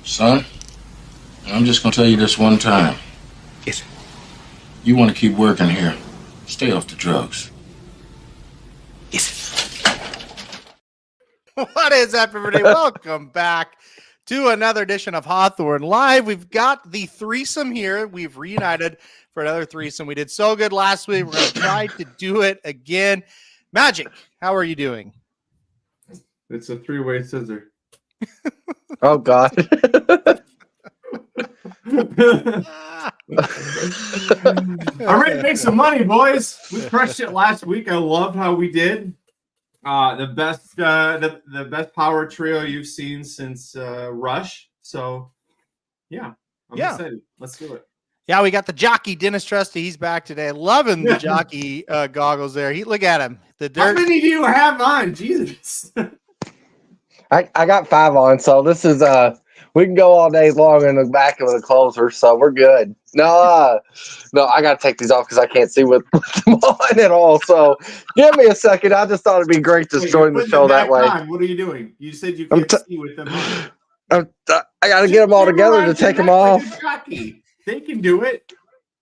Son, I'm just going to tell you this one time. Yes, sir. You want to keep working here. Stay off the drugs. Yes. What is up, everybody? Welcome back to another edition of Hawthorne Live. We've got the threesome here. We've reunited for another threesome. We did so good last week. We're going to try to do it again. Magic, how are you doing? It's a three-way scissor. Oh, God. I'm ready to make some money, boys. We crushed it last week. I loved how we did. The best power trio you've seen since Rush. So, yeah, I'm excited. Let's do it. Yeah, we got the jockey, Dennis Trusty. He's back today. Loving the jockey goggles there. Look at him. The dirt. How many do you have on? Jesus. I got 5 on, so this is we can go all day long in the back of the closer, so we're good. No, I gotta take these off because I can't see with them on at all. So give me a second. I just thought it'd be great to join the show that way. On. What are you doing? You said you can't see with them on. I gotta get them all together to take them off. They can do it.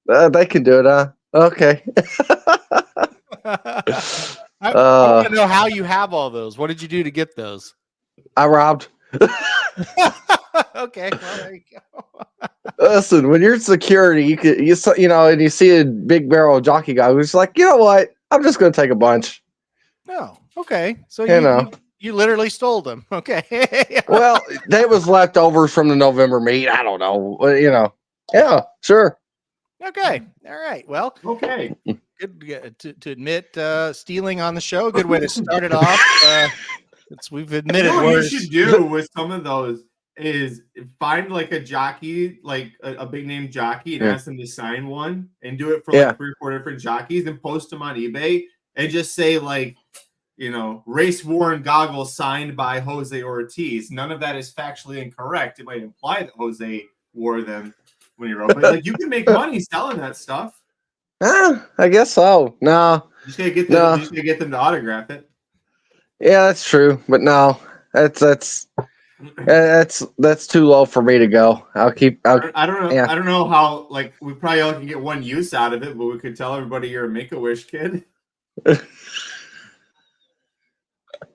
They can do it, huh? Okay. I want to know how you have all those. What did you do to get those? I robbed. Okay, well, there you go. Listen, when you're security, you know, and you see a big barrel jockey guy who's like, you know what? I'm just going to take a bunch. No, okay. So you literally stole them. Okay. Well, they was leftovers from the November meet. I don't know. You know. Yeah, sure. Okay. All right. Well. Okay. Good to admit stealing on the show. Good way to start it off. We've admitted what worse. you should do with some of those is find like a jockey, like a big name jockey, and ask them to sign one and do it for like 3 or 4 different jockeys and post them on eBay and just say like, you know, race worn goggles signed by Jose Ortiz. None of that is factually incorrect. It might imply that Jose wore them when he rode, but like you can make money selling that stuff. I guess so. No. You just gotta get them, you just gotta get them to autograph it. Yeah, that's true, but no, that's too low for me to go. I don't know. Yeah. I don't know how. Like, we probably all can get one use out of it, but we could tell everybody you're a Make-A-Wish kid. Let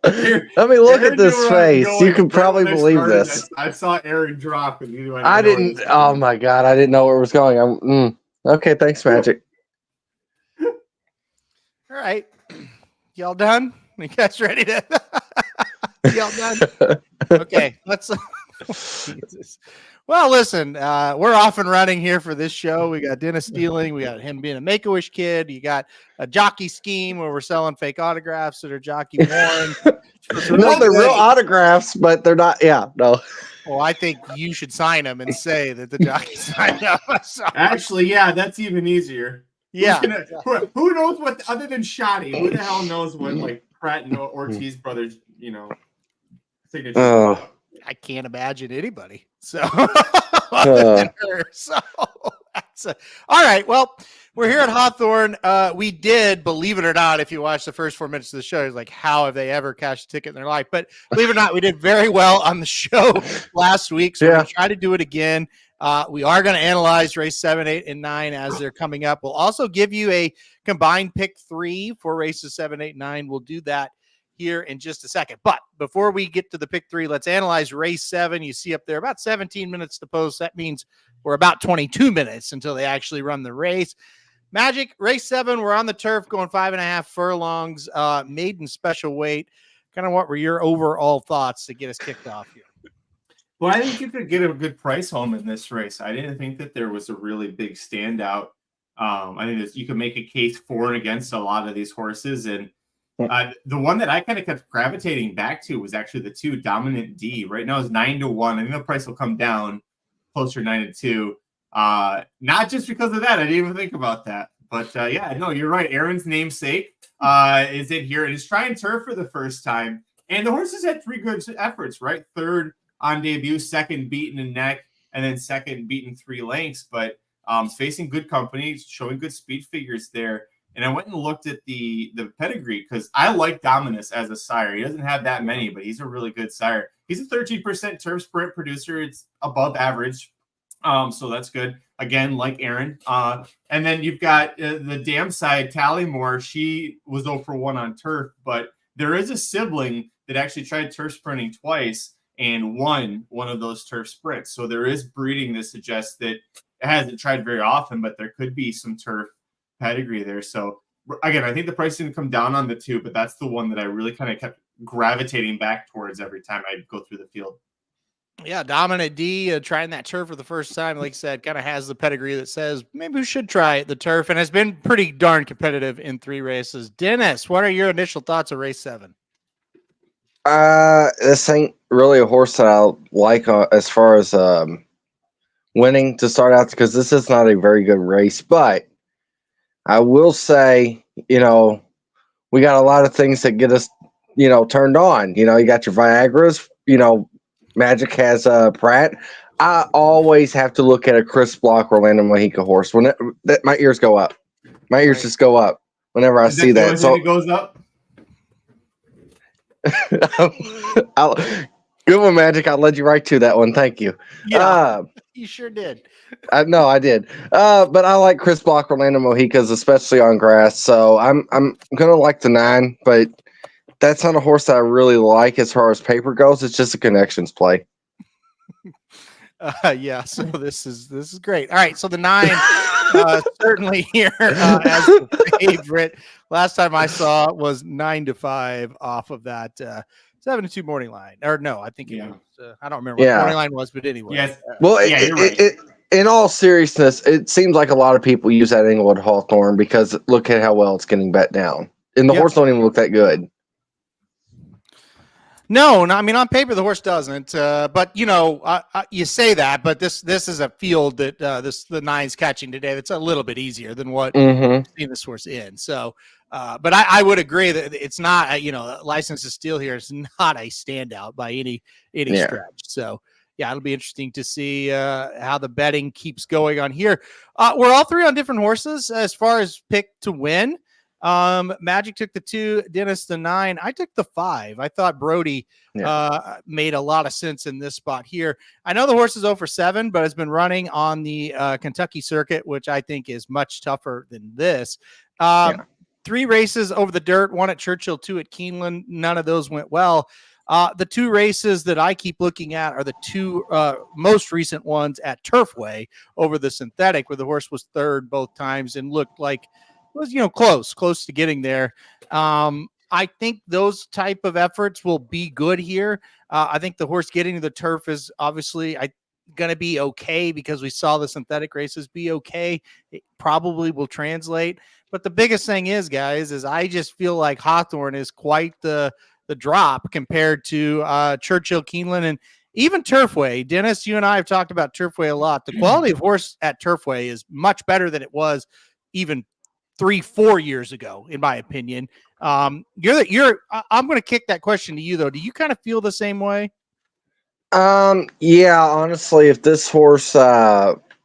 me look at this face. You can probably believe this. I saw Aaron drop, and you went. I didn't. Oh my God, I didn't know where it was going. Okay, thanks, Magic. All right, y'all done? You guys ready to? Y'all done? Okay, let's. Well, listen, we're off and running here for this show. We got Dennis stealing. We got him being a Make-A-Wish kid. You got a jockey scheme where we're selling fake autographs that are jockey born. No, they're real autographs, but they're not. Yeah, no. Well, I think you should sign them and say that the jockey signed up. So. Actually, yeah, that's even easier. Yeah. Who knows what other than Shoddy? Who the hell knows what like Pratt and Ortiz brothers, you know, signature? I can't imagine anybody. So other than her. So that's all right. Well, we're here at Hawthorne. We did, believe it or not, if you watch the first 4 minutes of the show, it's like, how have they ever cashed a ticket in their life? But believe it or not, we did very well on the show last week. So we're going to try to do it again. We are going to analyze race 7, 8, and 9 as they're coming up. We'll also give you a combined pick 3 for races 7, 8, 9. We'll do that here in just a second. But before we get to the pick 3, let's analyze race 7. You see up there about 17 minutes to post. That means we're about 22 minutes until they actually run the race. Magic, race 7, we're on the turf going 5.5 furlongs, maiden special weight. Kind of what were your overall thoughts to get us kicked off here? Well, I think you could get a good price home in this race. I didn't think that there was a really big standout. I think you could make a case for and against a lot of these horses. And the one that I kind of kept gravitating back to was actually the 2 Dominant D. Right now is 9-1. I think the price will come down closer to 9-2. Not just because of that. I didn't even think about that. But yeah, no, you're right. Aaron's namesake is in here and is trying turf for the first time. And the horses had 3 good efforts, right? 3rd on debut, 2nd beaten in neck, and then 2nd beaten 3 lengths. But facing good company, showing good speed figures there. And I went and looked at the pedigree because I like Dominus as a sire. He doesn't have that many, but he's a really good sire. He's a 13% turf sprint producer. It's above average. So that's good. Again, like Aaron. And then you've got the dam side, Tallymore. She was 0-for-1 on turf, but there is a sibling that actually tried turf sprinting twice and won one of those turf sprints. So there is breeding that suggests that it hasn't tried very often, but there could be some turf pedigree there. So again, I think the price didn't come down on the 2, but that's the one that I really kind of kept gravitating back towards every time I go through the field. Yeah, Dominant D trying that turf for the first time, like I said, kind of has the pedigree that says maybe we should try the turf, and has been pretty darn competitive in 3 races. Dennis, what are your initial thoughts of race 7? This ain't really a horse that I like as far as winning to start out, because this is not a very good race. But I will say, we got a lot of things that get us, turned on. You got your Viagra's, Magic has Pratt. I always have to look at a Chris Block Orlando Mojica horse. When my ears go up. My ears just go up whenever I see that. So it goes up. Good one, Magic. I'll let you right to that one. Thank you. Yeah, you sure did. I did. But I like Chris Block Orlando Mojicas, especially on grass. So I'm gonna like the 9, but that's not a horse that I really like as far as paper goes. It's just a connections play. Yeah. So this is great. All right. So the 9 certainly here as the favorite. Last time I saw it was 9-5 off of that 7-2 morning line. Or no, I think it was. I don't remember what the morning line was, but anyway. Yes. Well, you're right. In all seriousness, it seems like a lot of people use that Englewood Hawthorne because look at how well it's getting bet down, and the horse don't even look that good. No, I mean on paper the horse doesn't, but you say that, but this is a field that the 9's catching today that's a little bit easier than what we've seen this horse in. So, but I would agree that it's not license to steal here is not a standout by any stretch. So yeah, it'll be interesting to see how the betting keeps going on here. We're all 3 on different horses as far as pick to win. Magic took the 2, Dennis the 9. I took the 5. I thought Brody made a lot of sense in this spot here. I know the horse is 0-for-7, but has been running on the Kentucky circuit, which I think is much tougher than this. 3 races over the dirt, 1 at Churchill, 2 at Keeneland. None of those went well. The 2 races that I keep looking at are the 2 most recent ones at Turfway over the synthetic, where the horse was 3rd both times and looked like was close to getting there. I think those type of efforts will be good here. I think the horse getting to the turf is obviously going to be okay because we saw the synthetic races be okay. It probably will translate. But the biggest thing is, guys, is I just feel like Hawthorne is quite the drop compared to Churchill, Keeneland, and even Turfway. Dennis, you and I have talked about Turfway a lot. The quality of horse at Turfway is much better than it was even 3-4 years ago, in my opinion. I'm going to kick that question to you though. Do you kind of feel the same way? Yeah, honestly, if this horse,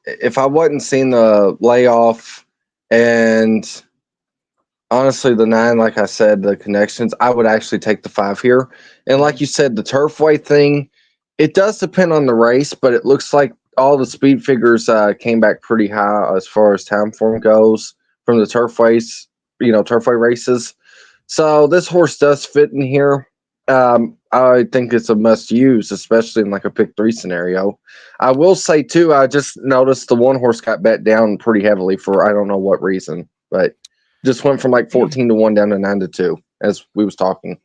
if I wasn't seeing the layoff and honestly the 9, like I said, the connections, I would actually take the 5 here. And like you said, the Turfway thing, it does depend on the race, but it looks like all the speed figures came back pretty high as far as time form goes from the Turfway races. So this horse does fit in here. I think it's a must use, especially in like a pick 3 scenario. I will say too, I just noticed the one horse got bet down pretty heavily for I don't know what reason, but just went from like 14-1 down to 9-2 as we was talking.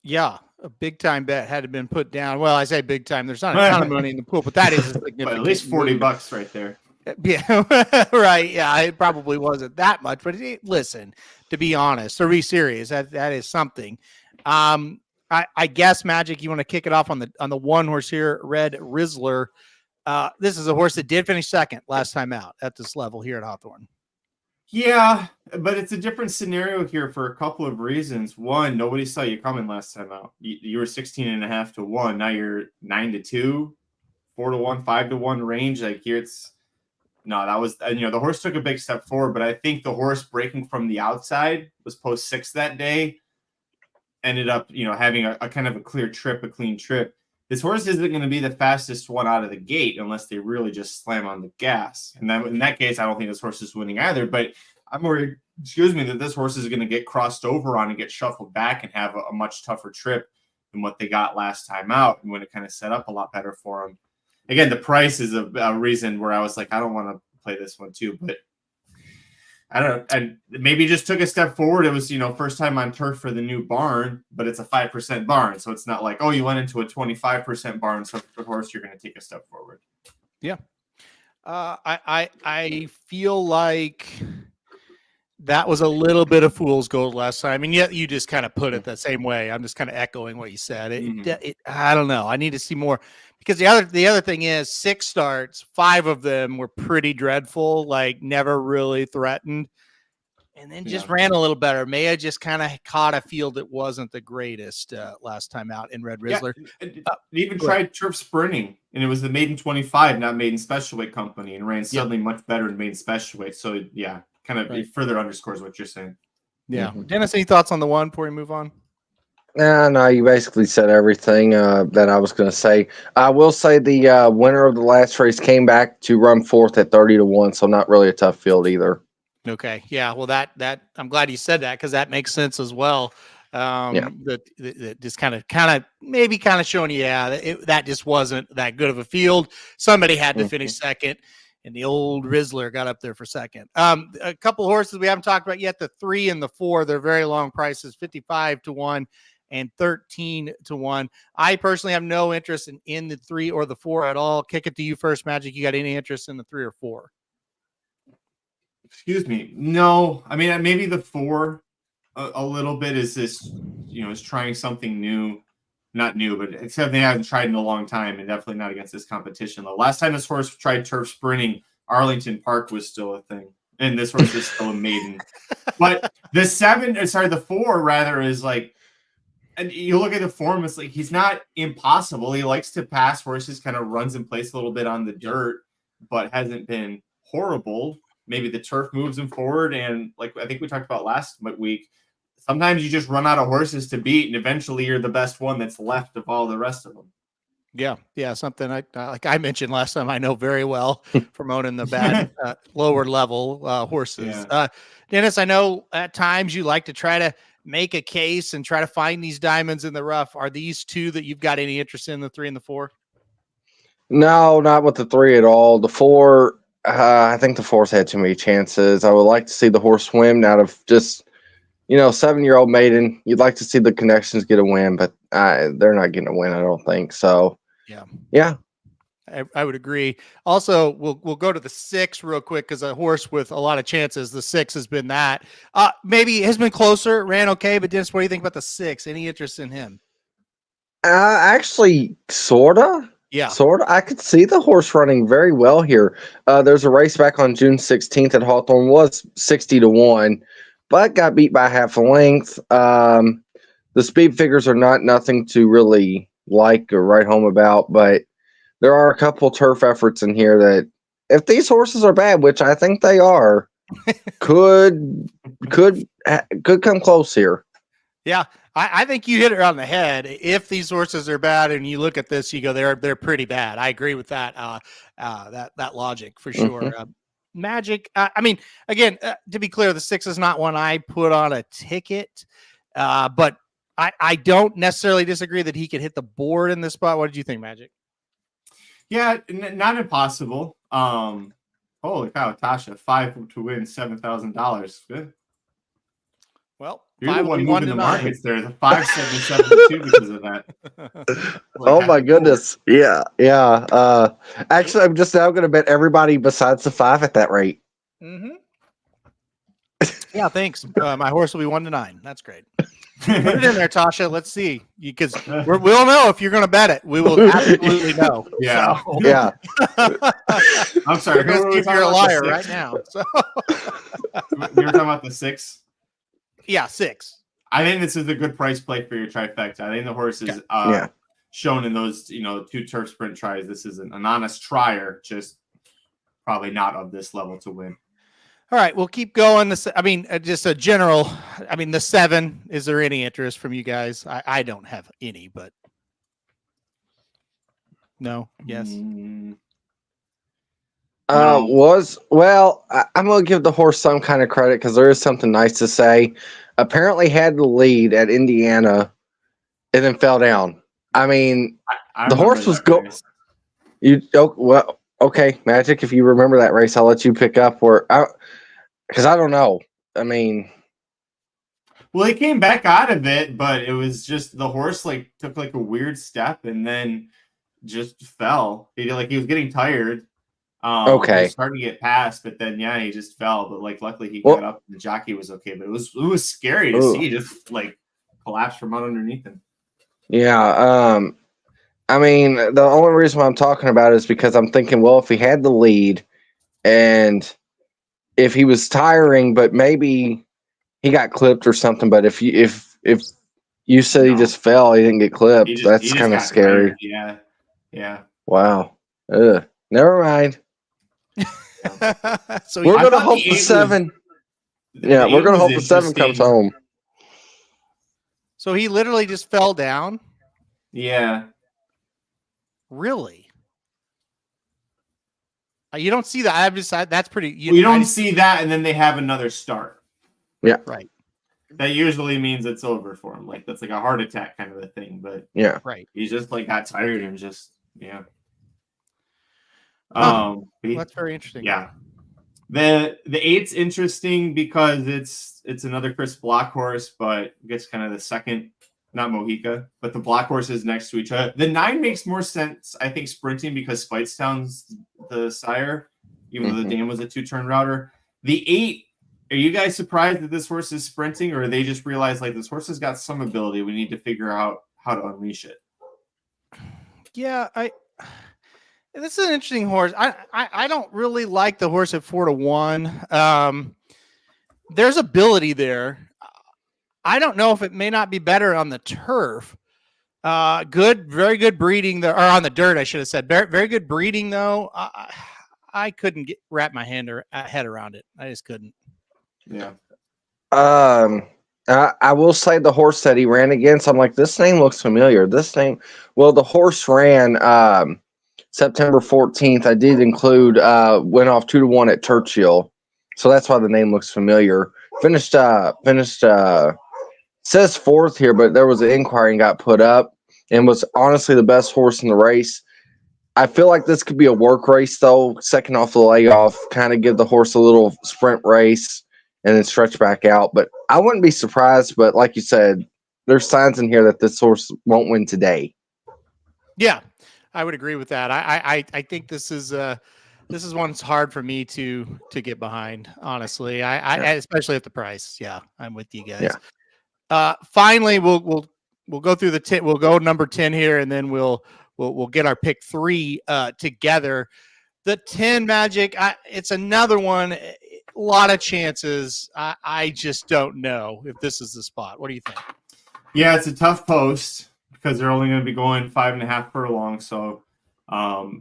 Yeah, a big time bet had to been put down. Well, I say big time. There's not a ton of money in the pool, but that is a significant. But at least $40 right there. Yeah, right. Yeah, it probably wasn't that much, but listen, to be honest, or be serious, that is something. I guess Magic, you want to kick it off on the one horse here, Red Rizzler. This is a horse that did finish second last time out at this level here at Hawthorne. Yeah, but it's a different scenario here for a couple of reasons. One, nobody saw you coming last time out. You were 16.5-1. Now you're 9-2, 4-1, 5-1 range. Like here, that was, the horse took a big step forward, but I think the horse breaking from the outside was post 6 that day. Ended up, having a kind of a clean trip. This horse isn't going to be the fastest one out of the gate unless they really just slam on the gas. And then in that case, I don't think this horse is winning either. But I'm worried, that this horse is going to get crossed over on and get shuffled back and have a much tougher trip than what they got last time out, and when it kind of set up a lot better for them. Again, the price is a reason where I was like, I don't want to play this one too, but I don't know. And maybe just took a step forward. It was, first time on turf for the new barn, but it's a 5% barn. So it's not like, oh, you went into a 25% barn. So for the horse, you're going to take a step forward. Yeah. I feel like that was a little bit of fool's gold last time. And yet you just kind of put it the same way. I'm just kind of echoing what you said. I don't know. I need to see more, because the other thing is 6 starts, 5 of them were pretty dreadful, like never really threatened, and then just ran a little better. Maya just kind of caught a field that wasn't the greatest last time out in Red Rizzler. Yeah, even tried turf sprinting, and it was the maiden 25, not maiden special weight company, and ran suddenly much better in maiden special weight. So kind of further underscores what you're saying. Yeah. Dennis, any thoughts on the one before we move on? No, you basically said everything that I was going to say. I will say the winner of the last race came back to run 4th at 30-1, so not really a tough field either. Okay. Yeah. Well, that I'm glad you said that, because that makes sense as well. That just kind of showing you, that just wasn't that good of a field. Somebody had to finish second, and the old Rizzler got up there for second. A couple horses we haven't talked about yet, the 3 and the 4, they're very long prices, 55-1 and 13-1. I personally have no interest in the 3 or the 4 at all. Kick it to you first, Magic. You got any interest in the 3 or 4? Excuse me. No, I mean, maybe the 4 a little bit is this, is trying something new. Not new, but it's something I haven't tried in a long time, and definitely not against this competition. The last time this horse tried turf sprinting, Arlington Park was still a thing, and this horse is still a maiden. But the 4 rather is like, and you look at the form, it's like he's not impossible. He likes to pass horses, kind of runs in place a little bit on the dirt, but hasn't been horrible. Maybe the turf moves him forward, and like I think we talked about last week, sometimes you just run out of horses to beat, and eventually you're the best one that's left of all the rest of them. Yeah, something like I mentioned last time, I know very well from owning the bad lower level horses. Yeah. Dennis, I know at times you like to try to make a case and try to find these diamonds in the rough. Are these 2 that you've got any interest in, the 3 and the 4? No, not with the 3 at all. The 4, I think the 4's had too many chances. I would like to see the horse swim out of just, 7-year-old maiden. You'd like to see the connections get a win, but they're not getting a win, I don't think. So, yeah. I would agree. Also, we'll go to the 6 real quick, because a horse with a lot of chances, the 6 has been that. Maybe has been closer, ran okay, but Dennis, what do you think about the 6? Any interest in him? Actually, sorta. Yeah. Sorta. I could see the horse running very well here. There's a race back on June 16th at Hawthorne, was 60-1, but got beat by half a length. The speed figures are nothing to really like or write home about, but there are a couple turf efforts in here that, if these horses are bad, which I think they are, could come close here. Yeah, I think you hit it on the head. If these horses are bad, and you look at this, you go, they're pretty bad. I agree with that. That logic for sure. Magic. I mean, again, to be clear, the 6 is not one I put on a ticket. But I don't necessarily disagree that he could hit the board in this spot. What did you think, Magic? Yeah, not impossible. Holy cow, Tasha, 5 to win $7,000. Good. Well, You're the one moving the 5-1 markets there. The 5-7-7-2 because of that. Oh my goodness. Yeah. Actually, I'm just now going to bet everybody besides the 5 at that rate. Mm-hmm. Yeah, thanks. My horse will be 1-9. That's great. Put it in there, Tasha. Let's see, because we'll know if you're going to bet it. We will absolutely know. Yeah, so. Yeah. I'm sorry. If you're a liar right now. So we were talking about the 6. Yeah, 6. I think this is a good price play for your trifecta. I think the horse is shown in those 2 turf sprint tries. This is an honest trier, just probably not of this level to win. All right, we'll keep going. Just a general. The 7. Is there any interest from you guys? I don't have any, but no. Yes. No. I'm going to give the horse some kind of credit because there is something nice to say. Apparently had the lead at Indiana and then fell down. The horse was going. Okay, Magic. If you remember that race, I'll let you pick up because I don't know. Well, he came back out of it, but it was just the horse took a weird step and then just fell. He was getting tired. Okay. He was starting to get past, but then he just fell. But luckily he got up and the jockey was okay. But it was scary to see just collapse from underneath him. Yeah. The only reason why I'm talking about it is because I'm thinking, well, if he had the lead and if he was tiring, but maybe he got clipped or something. But if you said he just fell, he didn't get clipped. That's kind of scary. Tired. Yeah. Wow. Never mind. So we're gonna hope the 7. We're gonna hope the 7 comes home. So he literally just fell down. Yeah. Really? You don't see that. That's pretty. You don't see that, and then they have another start. Yeah. Right. That usually means it's over for him. That's a heart attack kind of a thing. But yeah, right. He just got tired and just That's very interesting. Yeah. The 8's interesting because it's another Chris Block horse, but I guess kind of the second, not Mohica, but the Block horses next to each other. The 9 makes more sense, I think, sprinting because Speightstown's the sire, even though the dam was a 2-turn router. The 8, are you guys surprised that this horse is sprinting, or they just realize this horse has got some ability? We need to figure out how to unleash it. Yeah, this is an interesting horse. I don't really like the horse at 4-1. There's ability there. I don't know if it may not be better on the turf. Very good breeding there, or on the dirt, I should have said. Very good breeding though. I couldn't wrap my head around it. I just couldn't. Yeah. I will say the horse that he ran against, I'm like, this name looks familiar. The horse ran September 14th. I did include went off 2-1 at Churchill, so that's why the name looks familiar. Finished says 4th here, but there was an inquiry and got put up and was honestly the best horse in the race. I feel like this could be a work race though. Second off the layoff, kind of give the horse a little sprint race and then stretch back out. But I wouldn't be surprised. But like you said, there's signs in here that this horse won't win today. Yeah, I would agree with that. I think this is one that's hard for me to get behind. Honestly, I especially at the price. Yeah, I'm with you guys. Yeah. Finally, we'll go through the 10. We'll go number 10 here, and then we'll get our pick 3 together. The 10 Magic. It's another one. A lot of chances. I just don't know if this is the spot. What do you think? Yeah, it's a tough post because they're only going to be going 5.5 furlong. So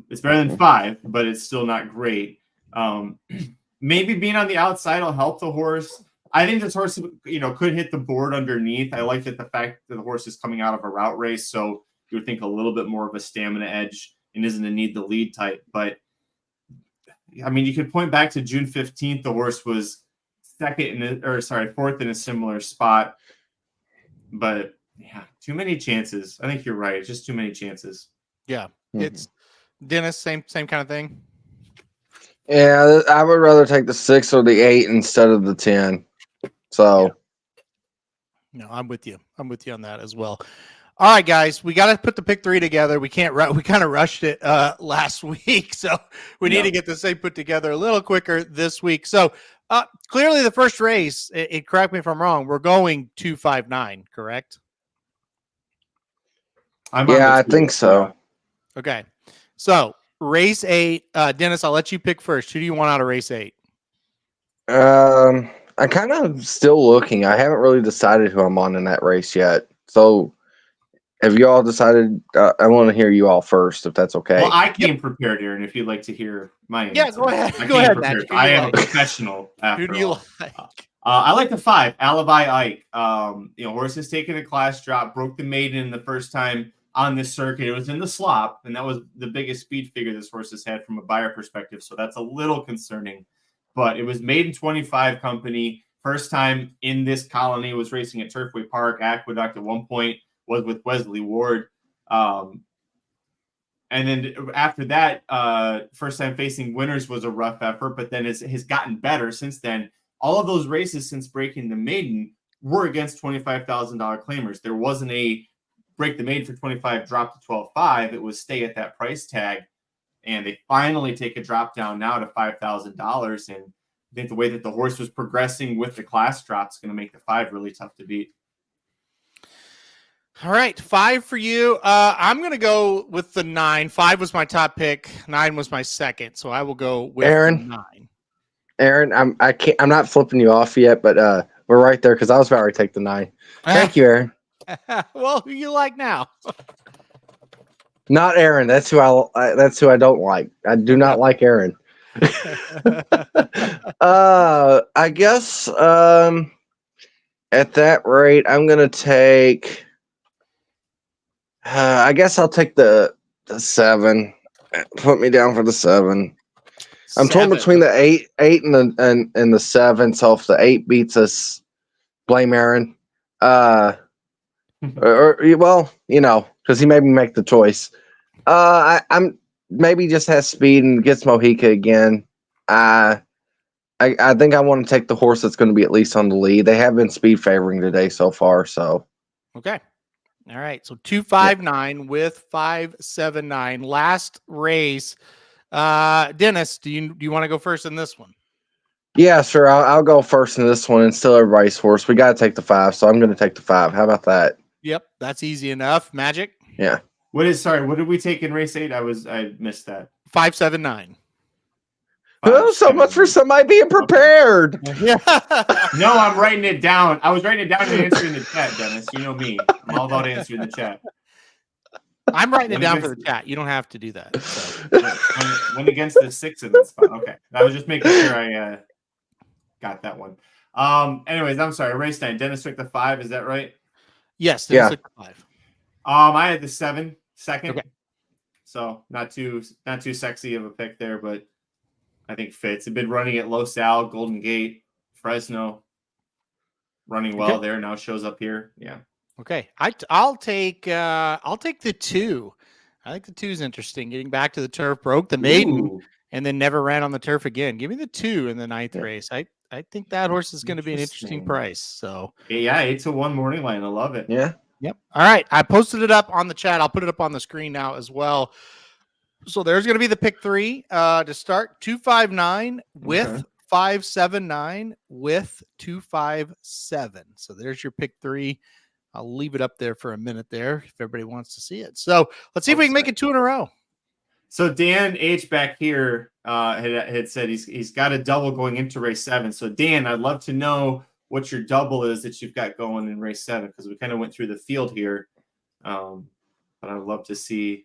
it's better than 5, but it's still not great. Maybe being on the outside will help the horse. I think this horse, could hit the board underneath. I like the fact that the horse is coming out of a route race, so you would think a little bit more of a stamina edge and isn't a need the lead type. But you could point back to June 15th. The horse was 4th in a similar spot. but yeah, too many chances. I think you're right. It's just too many chances. Yeah, it's Dennis. Same kind of thing. Yeah, I would rather take the 6 or the 8 instead of the 10. So, no, I'm with you. I'm with you on that as well. All right, guys, we got to put the pick 3 together. We can't. We kind of rushed it last week, so we need to get this thing put together a little quicker this week. So clearly, the first race. It correct me if I'm wrong. We're going 259, correct? I think so. Okay, so race 8. Dennis, I'll let you pick first. Who do you want out of race 8? I'm kind of still looking. I haven't really decided who I'm on in that race yet. So, have you all decided? I want to hear you all first, if that's okay. Well, I came prepared, Aaron. If you'd like to hear my answer. Yeah, go ahead. I go ahead, Matt. I am a professional. Who do you like? I like the 5, Alibi Ike. Horse has taken a class drop, broke the maiden the first time on this circuit. It was in the slop, and that was the biggest speed figure this horse has had from a buyer perspective. So that's a little concerning. But it was maiden 25 company. First time in this colony, was racing at Turfway Park. Aqueduct at one point was with Wesley Ward. And then after that, first time facing winners was a rough effort, but then has gotten better since then. All of those races since breaking the maiden were against $25,000 claimers. There wasn't a break the maiden for 25, drop to 12.5. It was stay at that price tag. And they finally take a drop down now to $5,000. And I think the way that the horse was progressing with the class drop is going to make the 5 really tough to beat. All right, 5 for you. I'm going to go with the 9. 5 was my top pick. 9 was my second, so I will go with Aaron, 9. Aaron, I'm not flipping you off yet, but we're right there because I was about to take the 9. Thank you, Aaron. Well, who you like now? Not Aaron. That's who I don't like. I do not like Aaron. I guess at that rate, I'm gonna take. I guess I'll take the 7. Put me down for the 7. I'm torn between the 8 and the 7. So if the 8 beats us, blame Aaron. Or because he made me make the choice. I'm maybe just has speed and gets Mohica again. I think I want to take the horse that's going to be at least on the lead. They have been speed favoring today so far. So okay. All right, so 259 with 579. Last race. Dennis, do you want to go first in this one? Yeah, sure. I'll go first in this one and still everybody's horse. We got to take the 5, so I'm going to take the 5. How about that? Yep, that's easy enough. Magic? Yeah. What did we take in race 8? I missed that. 579. Oh, so much for somebody being prepared. Yeah. No, I'm writing it down. I was writing it down and answering the chat, Dennis. You know me. I'm all about answering the chat. I'm writing it down for the chat. You don't have to do that. So. Went against the 6 in that spot. Okay. I was just making sure I got that one. Anyways, I'm sorry. Race 9. Dennis took the 5. Is that right? Yes. Dennis took the 5. I had the 7 second. Okay. So not too sexy of a pick there, but I think fits. They've been running at Los Al, Golden Gate, Fresno, running well there. Now shows up here. Yeah. Okay. I'll take the 2. I think the 2 is interesting. Getting back to the turf, broke the maiden, and then never ran on the turf again. Give me the 2 in the 9th race. I think that horse is going to be an interesting price. So 8-1 morning line. I love it. Yeah. Yep. All right. I posted it up on the chat. I'll put it up on the screen now as well. So there's going to be the pick 3 to start. 259 with 579 with 257. So there's your pick 3. I'll leave it up there for a minute there if everybody wants to see it. So let's see if we can make it 2 in a row. So Dan H back here had said he's got a double going into race 7. So Dan, I'd love to know what your double is that you've got going in race 7, because we kind of went through the field here. But I'd love to see.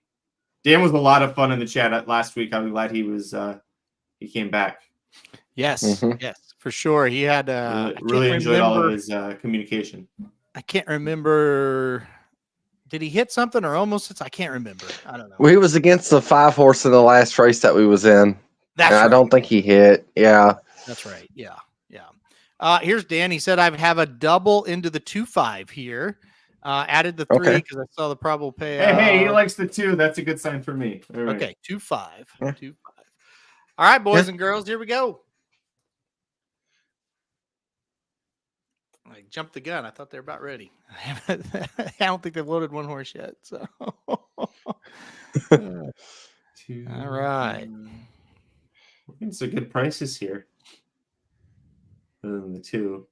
Dan was a lot of fun in the chat last week. I'm glad he came back. Yes, yes, for sure. He had really enjoyed all of his communication. I can't remember. Did he hit something or almost hit? I can't remember. I don't know. Well, he was against the 5 horse in the last race that we was in. That's right. I don't think he hit. Yeah. That's right. Yeah. Yeah. Here's Dan. He said, I have a double into the 2-5 here. Added the 3 because I saw the probable payout. Hey, he likes the 2. That's a good sign for me. All right. Okay, 2-5. Yeah. 2-5. All right, boys and girls, here we go. I jumped the gun. I thought they were about ready. I don't think they've loaded one horse yet. So, all right. It's a good prices here. Other than the 2.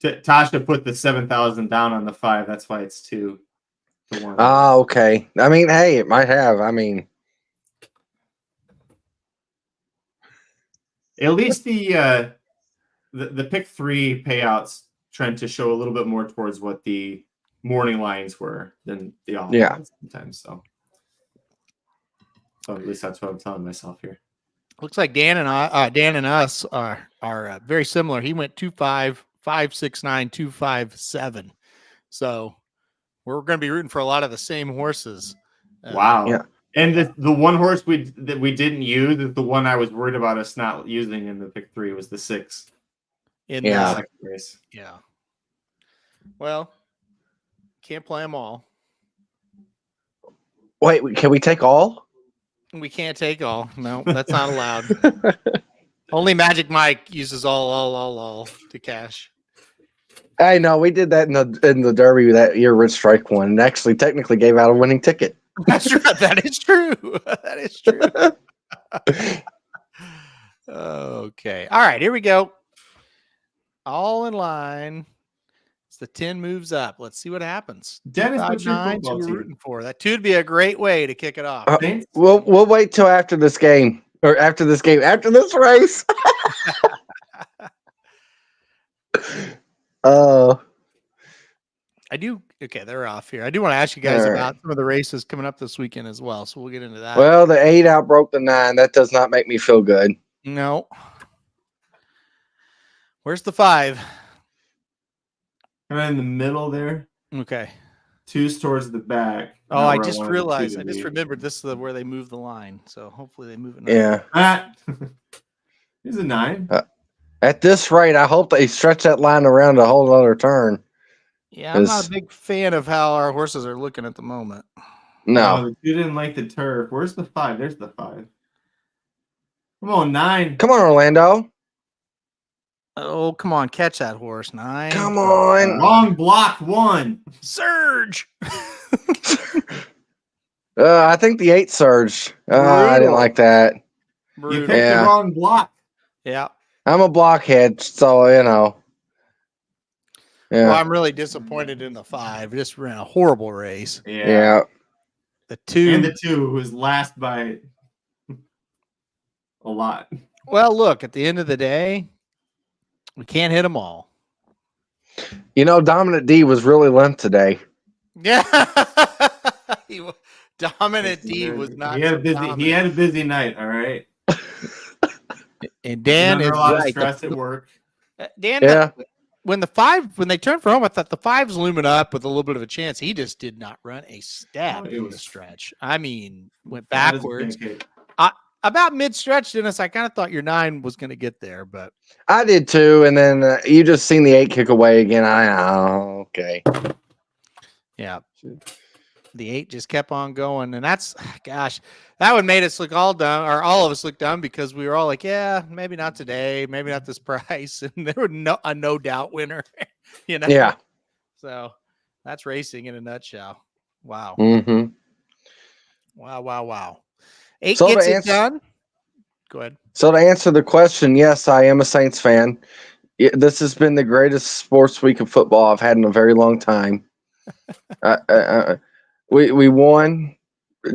Tasha put the 7,000 down on the 5. That's why it's 2 to 1. Oh, okay. I mean, hey, it might have. I mean, at least the pick 3 payouts trend to show a little bit more towards what the morning lines were than the off lines sometimes. So at least that's what I'm telling myself here. Looks like Dan and us are very similar. He went 2-5, 5-6-9, 2-5-7. So we're going to be rooting for a lot of the same horses. Wow. Yeah. And the one horse that we didn't use is the one I was worried about us not using in the pick 3 was the 6. In the the second race. Yeah. Well, can't play them all. wait, can we take all? We can't take all. No, that's not allowed. Only Magic Mike uses all to cash. I know we did that in the Derby that year. Rich Strike won and actually technically gave out a winning ticket. That's right. That is true. That is true. Okay. All right. Here we go. All in line. It's the 10 moves up. Let's see what happens. Dennis, what's your 2-5-9, football we're team? rooting for. That 2 would be a great way to kick it off. We'll wait till after this game or after this race. I do. Okay, they're off here. I do want to ask you guys about some of the races coming up this weekend as well. So we'll get into that. Well, the 8 outbroke the 9. That does not make me feel good. No. Where's the 5? Right in the middle there. Okay. 2's towards the back. Oh, I just realized. I just remembered this is where they move the line. So hopefully they move it. Yeah. Here's a 9. At this rate, I hope they stretch that line around a whole other turn. Yeah, I'm not a big fan of how our horses are looking at the moment. No. You didn't like the turf. Where's the 5? There's the 5. Come on, 9. Come on, Orlando. Oh, come on. Catch that horse, 9. Come on. Wrong block 1. Surge. I think the 8 surged. I didn't like that. You picked the wrong block. Yeah. I'm a blockhead, so, you know. Yeah. Well, I'm really disappointed in the 5. Just ran a horrible race. Yeah. The 2. And the 2 was last by a lot. Well, look, at the end of the day, we can't hit them all. You know, Dominant D was really limp today. Yeah. Dominant D was not. He had a busy night, all right? And Dan is a lot of right. stress at work. Dan, when they turned for home, I thought the 5's looming up with a little bit of a chance. He just did not run a step in the stretch. I mean, went backwards. About mid-stretch, Dennis, I kind of thought your 9 was going to get there, but I did too. And then you just seen the 8 kick away again. Okay. Yeah. The 8 just kept on going. And that would made us look all dumb, or all of us look dumb, because we were all like, yeah, maybe not today, maybe not this price. And there was a no doubt winner, you know? Yeah. So that's racing in a nutshell. Wow. Mm-hmm. Wow. 8 So gets it done. Go ahead. So to answer the question, yes, I am a Saints fan. This has been the greatest sports week of football I've had in a very long time. We won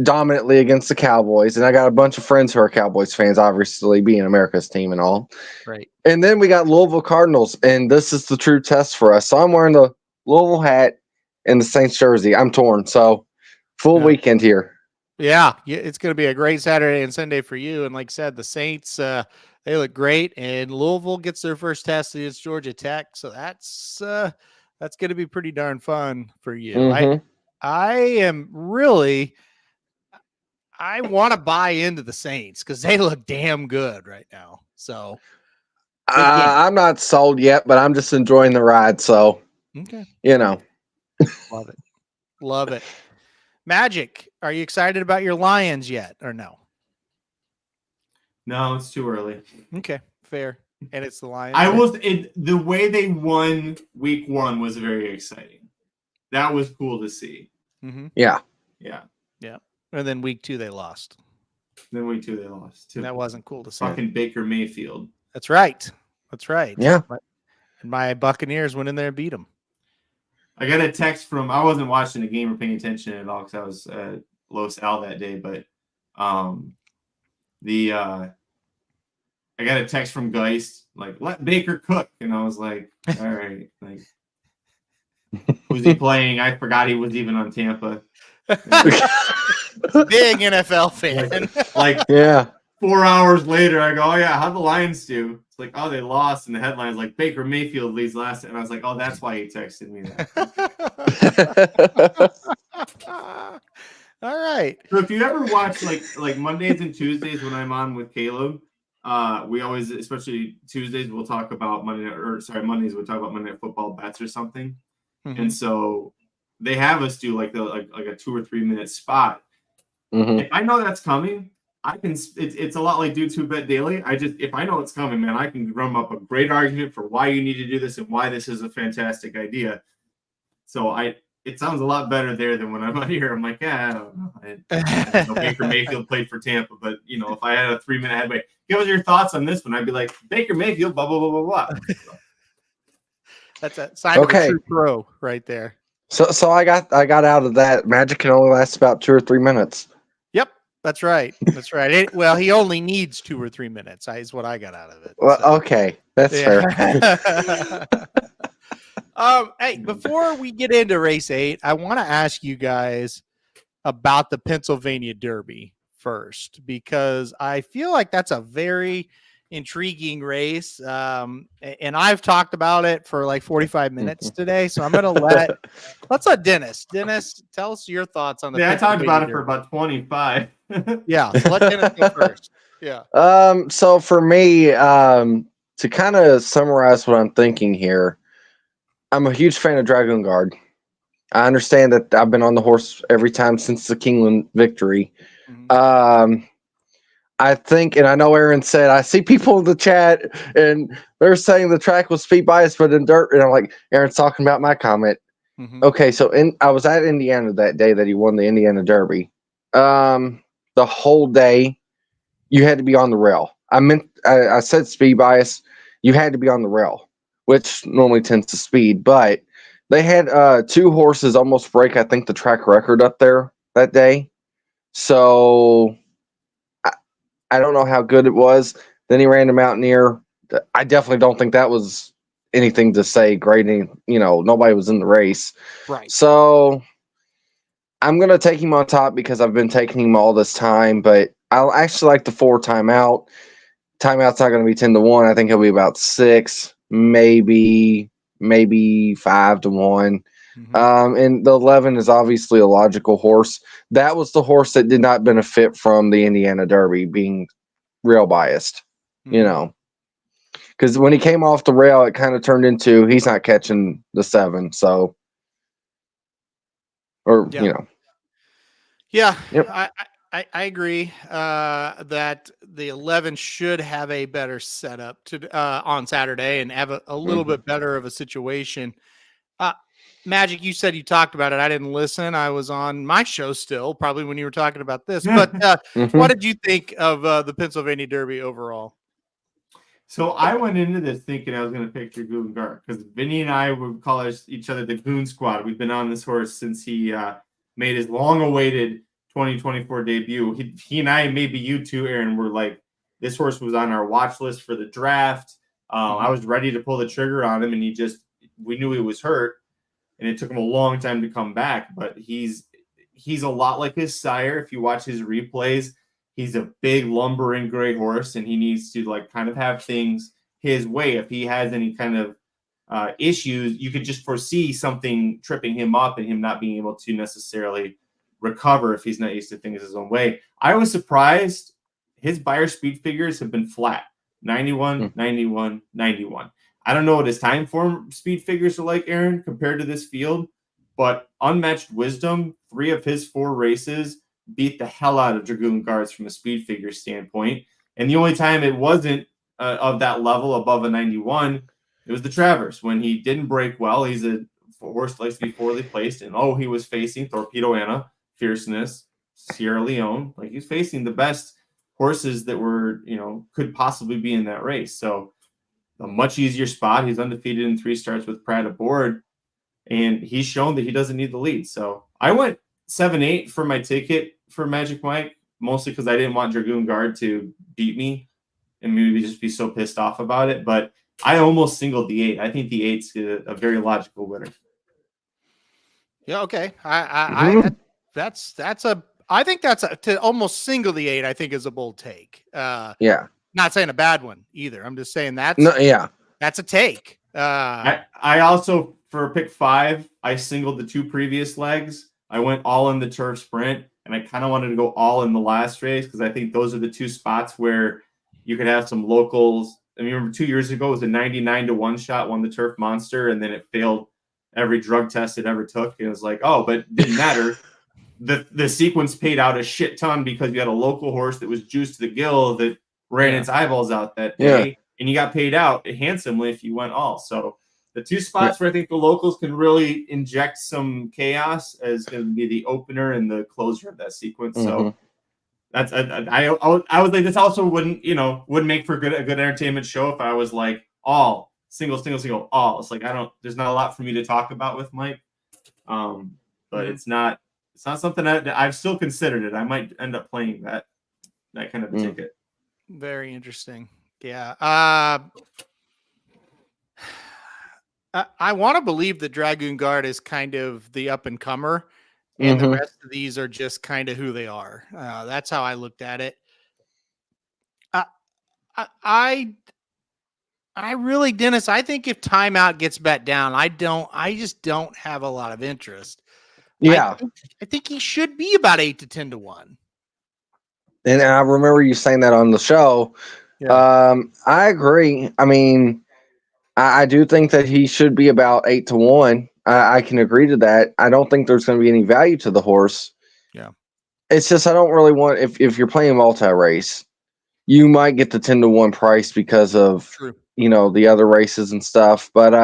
dominantly against the Cowboys, and I got a bunch of friends who are Cowboys fans, obviously being America's team and all. Right. And then we got Louisville Cardinals, and this is the true test for us. So I'm wearing the Louisville hat and the Saints jersey. I'm torn. So full weekend here. Yeah, it's going to be a great Saturday and Sunday for you. And like I said, the Saints, they look great, and Louisville gets their first test against Georgia Tech. So that's going to be pretty darn fun for you. Mm-hmm. I want to buy into the Saints because they look damn good right now. So I'm not sold yet, but I'm just enjoying the ride. So, okay, you know, Love it. Love it. Magic, are you excited about your Lions yet or no? No, it's too early. Okay, fair. And it's the Lions. The way they won week 1 was very exciting. That was cool to see. Mm-hmm. Yeah. And then week 2 they lost. Then week 2 they lost. And that wasn't cool to see. Fucking Baker Mayfield. That's right. Yeah. And my Buccaneers went in there and beat them. I got a text from, I wasn't watching the game or paying attention at all because I was at Los Al that day, but I got a text from Geist, like, let Baker cook. And I was like, all right, like, who's he playing? I forgot he was even on Tampa. Big NFL fan. Like Yeah. 4 hours later, I go, oh yeah, how'd the Lions do? It's like, oh, they lost. And the headline's like, Baker Mayfield leads last. And I was like, oh, that's why he texted me that. All right. So if you ever watch like Mondays and Tuesdays when I'm on with Caleb, we always, especially Tuesdays, we'll talk about Mondays we'll talk about Monday Night Football bets or something. Mm-hmm. And so they have us do like a 2 or 3 minute spot. Mm-hmm. If I know that's coming, I can. It's a lot like do 2Bet Daily. If I know it's coming, man, I can drum up a great argument for why you need to do this and why this is a fantastic idea. So it sounds a lot better there than when I'm out here. I'm like, yeah, I don't know. I know Baker Mayfield played for Tampa, but if I had a 3 minute headway, give us your thoughts on this one. I'd be like, Baker Mayfield, blah blah blah blah blah. That's a sign of a true pro right there. So I got out of that. Magic can only last about 2 or 3 minutes. Yep, that's right. That's right. He only needs 2 or 3 minutes. Is what I got out of it. Well, okay, that's fair. Hey, before we get into race 8, I want to ask you guys about the Pennsylvania Derby first, because I feel like that's a very intriguing race. And I've talked about it for like 45 minutes today. So I'm going to let's let Dennis tell us your thoughts on the I talked about it for about 25. Yeah. So let Dennis go first. Yeah. So for me, to kind of summarize what I'm thinking here, I'm a huge fan of Dragoon Guard. I understand that I've been on the horse every time since the Kingland victory. Mm-hmm. I think, and I know Aaron said, I see people in the chat and they're saying the track was speed bias, but in dirt. And I'm like, Aaron's talking about my comment. Mm-hmm. Okay. So I was at Indiana that day that he won the Indiana Derby. The whole day you had to be on the rail. I said speed bias. You had to be on the rail, which normally tends to speed, but they had 2 horses almost break, I think, the track record up there that day. So I don't know how good it was. Then he ran the Mountaineer. I definitely don't think that was anything to say grading. Nobody was in the race. Right. So I'm going to take him on top because I've been taking him all this time, but I'll actually like the 4 timeout. Timeout's not going to be 10-1. I think it'll be about 6, maybe 5-1. Mm-hmm. And the 11 is obviously a logical horse. That was the horse that did not benefit from the Indiana Derby being rail biased, Mm-hmm. Because when he came off the rail, it kind of turned into he's not catching the 7. So, Yeah. Yep. I agree that the 11 should have a better setup on Saturday and have a little bit better of a situation. Magic, you said you talked about it. I didn't listen. I was on my show still, probably when you were talking about this. But what did you think of the Pennsylvania Derby overall? So I went into this thinking I was going to pick Dragoon Guard because Vinny and I would call each other the Goon Squad. We've been on this horse since he made his long-awaited 2024 debut. He and I, maybe you too, Aaron, were like, this horse was on our watch list for the draft. I was ready to pull the trigger on him, and we knew he was hurt. And it took him a long time to come back, but he's a lot like his sire. If you watch his replays, he's a big lumbering gray horse, and he needs to kind of have things his way. If he has any kind of issues, you could just foresee something tripping him up and him not being able to necessarily recover if he's not used to things his own way. I was surprised. His buyer speed figures have been flat, 91, 91. I don't know what his time form speed figures are like, Aaron, compared to this field, but Unmatched Wisdom, 3 of his 4 races beat the hell out of Dragoon Guards from a speed figure standpoint. And the only time it wasn't of that level above a 91, it was the Travers when he didn't break well. He's a horse that likes to be forwardly placed, and he was facing Torpedo Anna, Fierceness, Sierra Leone. Like, he's facing the best horses that were, could possibly be in that race. So a much easier spot. He's undefeated in 3 starts with Pratt aboard, and he's shown that he doesn't need the lead. So I went 7-8 for my ticket for Magic Mike, mostly because I didn't want Dragoon Guard to beat me and maybe just be so pissed off about it. But I almost singled the 8. I think the 8's a very logical winner. Yeah. Okay. I think that's to almost single the 8. I think is a bold take. Yeah. Not saying a bad one either. I'm just saying that's a take. I also, for pick 5, I singled the 2 previous legs. I went all in the turf sprint, and I kind of wanted to go all in the last race because I think those are the 2 spots where you could have some locals. I mean, remember 2 years ago it was a 99-1 shot, won the turf monster, and then it failed every drug test it ever took. And it was like, but it didn't matter. The sequence paid out a shit ton because you had a local horse that was juiced to the gill that ran its eyeballs out that day, and you got paid out handsomely if you went all. So the 2 spots where I think the locals can really inject some chaos is going to be the opener and the closer of that sequence. So that's I was like, this also wouldn't make for a good entertainment show if I was like all single all. It's like there's not a lot for me to talk about with Mike, but it's not something that I've still considered it. I might end up playing that kind of a ticket. Very interesting. Yeah. I want to believe that Dragoon Guard is kind of the up and comer, and the rest of these are just kind of who they are. That's how I looked at it. I really, Dennis, I think if Timeout gets bet down, I just don't have a lot of interest. Yeah. I think he should be about 8 to 10 to 1. And I remember you saying that on the show. Yeah. I agree. I mean, I do think that he should be about 8 to 1. I can agree to that. I don't think there's going to be any value to the horse. Yeah. It's just I don't really want, if you're playing multi-race, you might get the 10 to 1 price because of the other races and stuff. But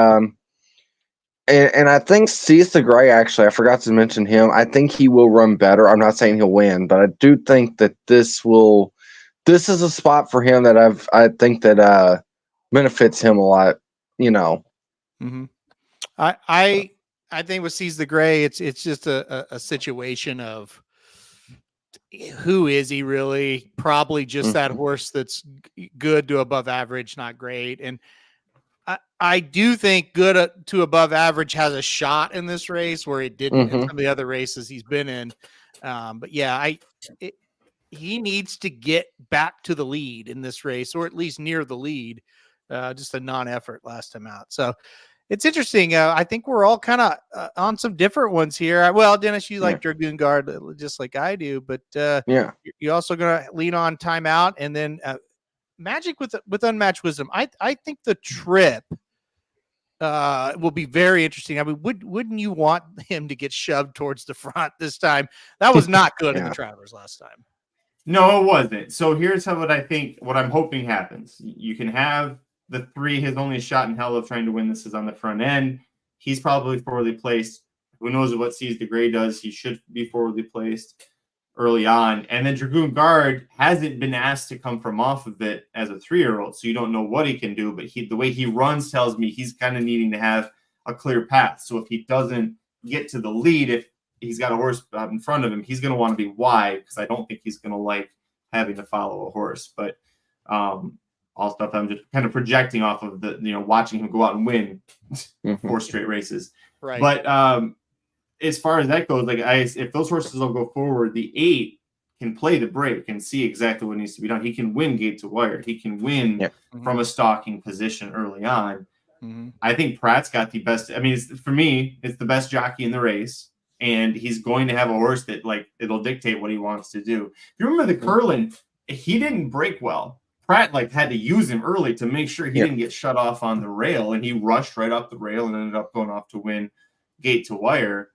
and I think Cease the Gray, actually, I forgot to mention him. I think he will run better. I'm not saying he'll win, but I do think that this is a spot for him that I think that benefits him a lot. Mm-hmm. I think with Seize the Gray, it's just a situation of who is he really? Probably just that horse that's good to above average, not great. And I do think good to above average has a shot in this race where it didn't in some of the other races he's been in. But yeah, he needs to get back to the lead in this race, or at least near the lead. Just a non-effort last time out. So it's interesting. I think we're all kind of on some different ones here. Well, Dennis, you like Dragoon Guard just like I do, but you're also going to lean on Timeout, and then Magic with Unmatched Wisdom. I think the trip will be very interesting. I mean, wouldn't you want him to get shoved towards the front this time? That was not good in the Travers last time. No, it wasn't. So here's what I'm hoping happens. You can have the 3, his only shot in hell of trying to win this is on the front end. He's probably forwardly placed. Who knows what Seize the Gray does? He should be forwardly placed early on. And then Dragoon Guard hasn't been asked to come from off of it as a 3-year-old, so you don't know what he can do. But the way he runs tells me he's kind of needing to have a clear path. So if he doesn't get to the lead, if he's got a horse in front of him, he's going to want to be wide because I don't think he's going to like having to follow a horse. But all stuff I'm just kind of projecting off of watching him go out and win 4 straight races. Right. But as far as that goes, if those horses don't go forward, the 8 can play the break and see exactly what needs to be done. He can win gate to wire. He can win from a stalking position early on. I think Pratt's got the best. I mean, for me, it's the best jockey in the race, and he's going to have a horse that it'll dictate what he wants to do. If you remember the Curlin, he didn't break well. Pratt had to use him early to make sure he didn't get shut off on the rail, and he rushed right off the rail and ended up going off to win gate to wire.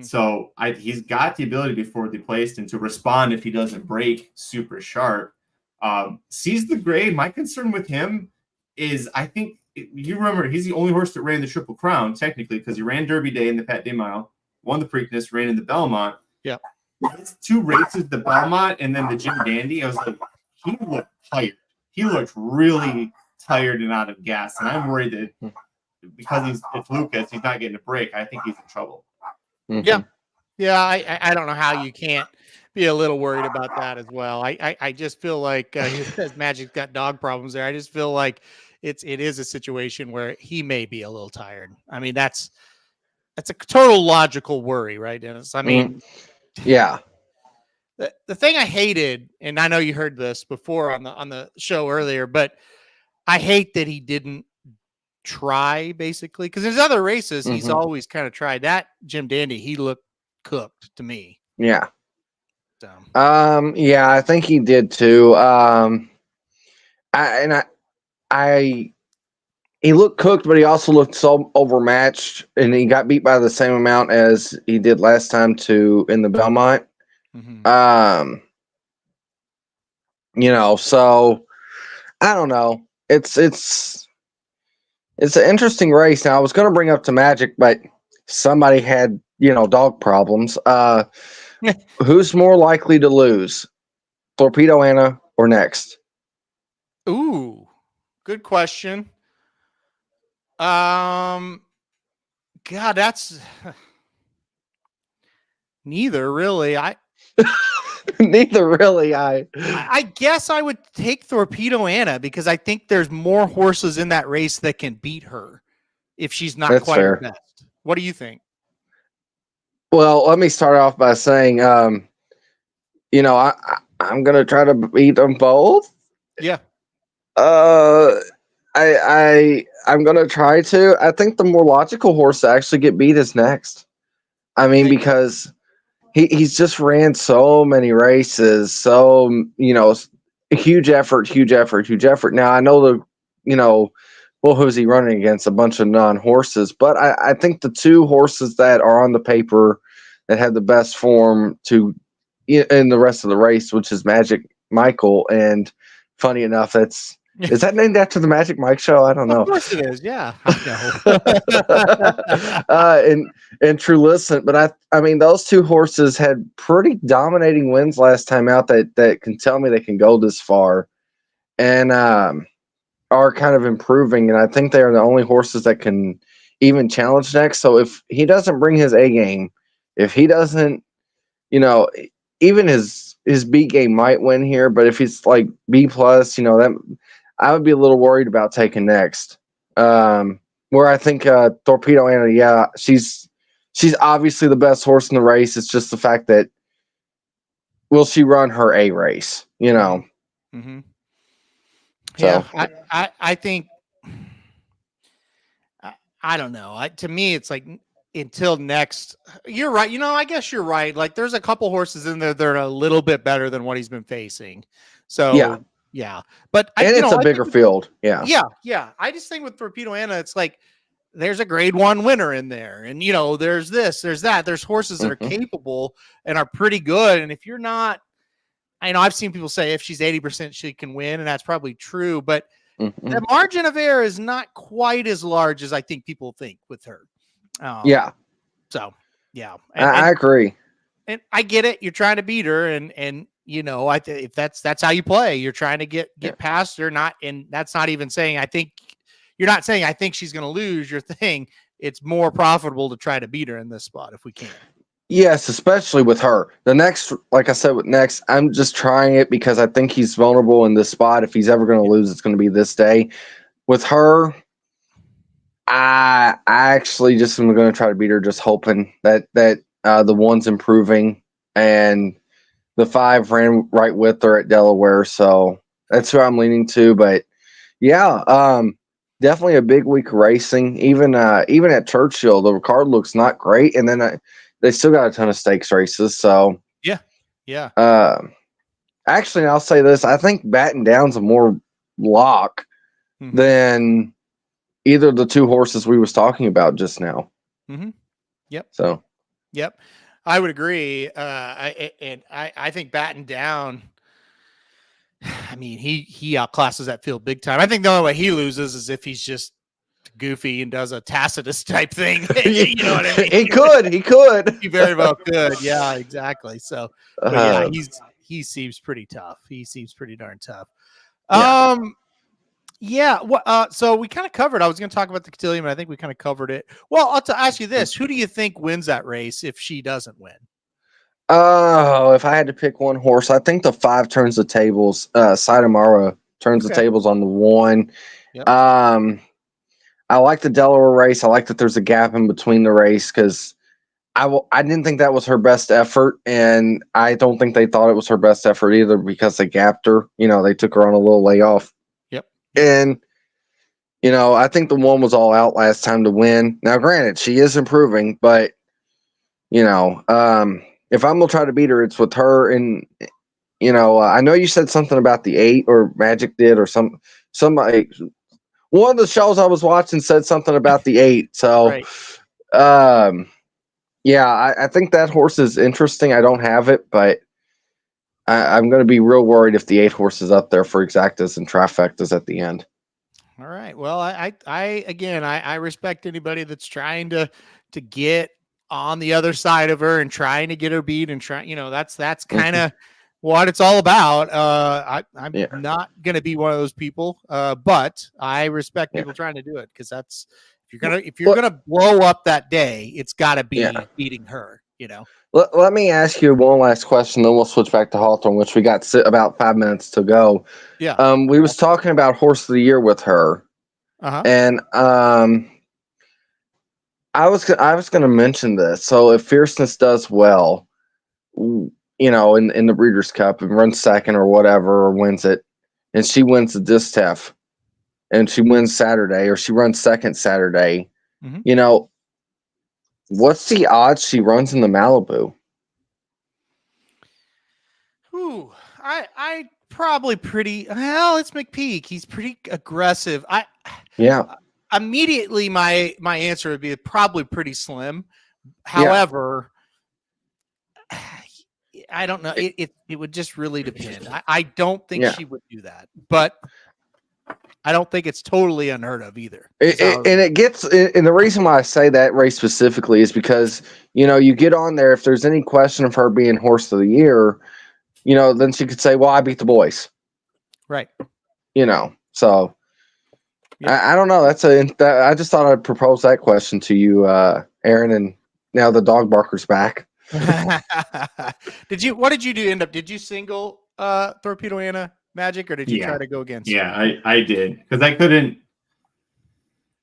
So he's got the ability to be forwardly placed and to respond if he doesn't break super sharp. Sees the grade. My concern with him is I think you remember he's the only horse that ran the Triple Crown technically because he ran Derby Day in the Pat Day Mile, won the Preakness, ran in the Belmont. Yeah. His 2 races, the Belmont and then the Jim Dandy, I was like, he looked tired. He looked really tired and out of gas. And I'm worried that because it's Lucas, he's not getting a break. I think he's in trouble. Yeah. Yeah. I don't know how you can't be a little worried about that as well. I just feel like he says Magic's got dog problems there. I just feel like it is a situation where he may be a little tired. I mean, that's a total logical worry, right, Dennis? I mean, yeah. The thing I hated, and I know you heard this before on the show earlier, but I hate that he didn't try basically because his other races he's always kind of tried. That Jim Dandy, he looked cooked to me. Yeah. So. Yeah, I think he did too. He looked cooked, but he also looked so overmatched, and he got beat by the same amount as he did last time in the Belmont. So I don't know. It's an interesting race. Now I was going to bring up to Magic, but somebody had dog problems. Who's more likely to lose, Torpedo Anna or Next? Ooh, good question. God, that's neither really. Neither really. I guess I would take Torpedo Anna because I think there's more horses in that race that can beat her if she's not That's quite her fair. best. What do you think? Well, let me start off by saying, I'm going to try to beat them both. Yeah. I'm going to try to. I think the more logical horse to actually get beat is Next. I mean, because he's just ran so many races, so, huge effort. Now, I know well, who's he running against? A bunch of non-horses. But I think the 2 horses that are on the paper that have the best form in the rest of the race, which is Magic Michael. And funny enough, is that named after the Magic Mike show? I don't know. Of course it is. Yeah, I know. And Trulicent, but I mean, those 2 horses had pretty dominating wins last time out that can tell me they can go this far, and are kind of improving. And I think they are the only horses that can even challenge Next. So if he doesn't bring his A game, if he doesn't, even his B game might win here, but if he's like B plus, that I would be a little worried about taking Next. Where I think Torpedo Anna, yeah, she's obviously the best horse in the race. It's just the fact that will she run her A race? Mm-hmm. So. Yeah, I think I don't know. To me, it's like until Next. You're right. I guess you're right. Like there's a couple horses in there that are a little bit better than what he's been facing. So yeah. But it's a bigger field. Yeah. Yeah. I just think with Torpedo Anna, it's like there's a grade 1 winner in there, and there's this, there's that. There's horses that are capable and are pretty good. And if you're not, I've seen people say if she's 80%, she can win, and that's probably true. But the margin of error is not quite as large as I think people think with her. Yeah. So, yeah. I agree. And I get it. You're trying to beat her, and if that's how you play, you're trying to get past her. And that's not even saying you're not saying I think she's going to lose. Your thing. It's more profitable to try to beat her in this spot if we can. Yes, especially with her. The Next, like I said, with Next, I'm just trying it because I think he's vulnerable in this spot. If he's ever going to lose, it's going to be this day. With her, I actually just am going to try to beat her, just hoping that the 1's improving, and the 5 ran right with her at Delaware, so that's who I'm leaning to. But yeah, definitely a big week of racing. Even at Churchill, the card looks not great, and then they still got a ton of stakes races. So yeah. Actually, I'll say this: I think Batten Down's a more lock than either of the 2 horses we was talking about just now. Yep. So Yep. I would agree. I think batting down, I mean, he outclasses that field big time. I think the only way he loses is if he's just goofy and does a Tacitus type thing. You know what I mean? He could. He very well could. Yeah, exactly. So, but yeah, he seems pretty tough. He seems pretty darn tough. Yeah. Yeah. So we kind of covered. I was going to talk about the cotillion, but I think we kind of covered it. Well, I'll ask you this: who do you think wins that race if she doesn't win? Oh, if I had to pick one horse, I think the 5 turns the tables. Saitamaru turns the tables on the 1. Yep. I like the Delaware race. I like that there's a gap in between the race because I didn't think that was her best effort, and I don't think they thought it was her best effort either because they gapped her. They took her on a little layoff. Yep. And I think the 1 was all out last time to win. Now, granted, she is improving, but if I'm gonna try to beat her, it's with her. And I know you said something about the 8, or Magic did, or somebody. One of the shows I was watching said something about the 8. So, right. Yeah, I think that horse is interesting. I don't have it, but I'm going to be real worried if the 8 horse is up there for exactas and trifectas at the end. All right. Well, I respect anybody that's trying to get on the other side of her and trying to get her beat and that's kind of what it's all about. I'm not going to be one of those people, but I respect people trying to do it because that's if you're gonna blow up that day, it's got to be beating her. Let me ask you one last question, then we'll switch back to Hawthorne, which we got about 5 minutes to go. Yeah. We was talking about horse of the year with her, and I was going to mention this. So if Fierceness does well, in the Breeders' Cup and runs second or whatever, or wins it, and she wins the Distaff, and she wins Saturday, or she runs second Saturday, what's the odds she runs in the Malibu? Ooh, I probably pretty well. It's McPeak. He's pretty aggressive. Immediately my answer would be probably pretty slim. However, I don't know. It would just really depend. I don't think she would do that, but I don't think it's totally unheard of either. And the reason why I say that race specifically is because, you get on there, if there's any question of her being horse of the year, then she could say, well, I beat the boys. Right. So I don't know. I just thought I'd propose that question to you, Aaron, and now the dog barker's back. What did you do? Did you single Torpedo Anna Magic, or did you try to go against? Yeah, I did, because I couldn't.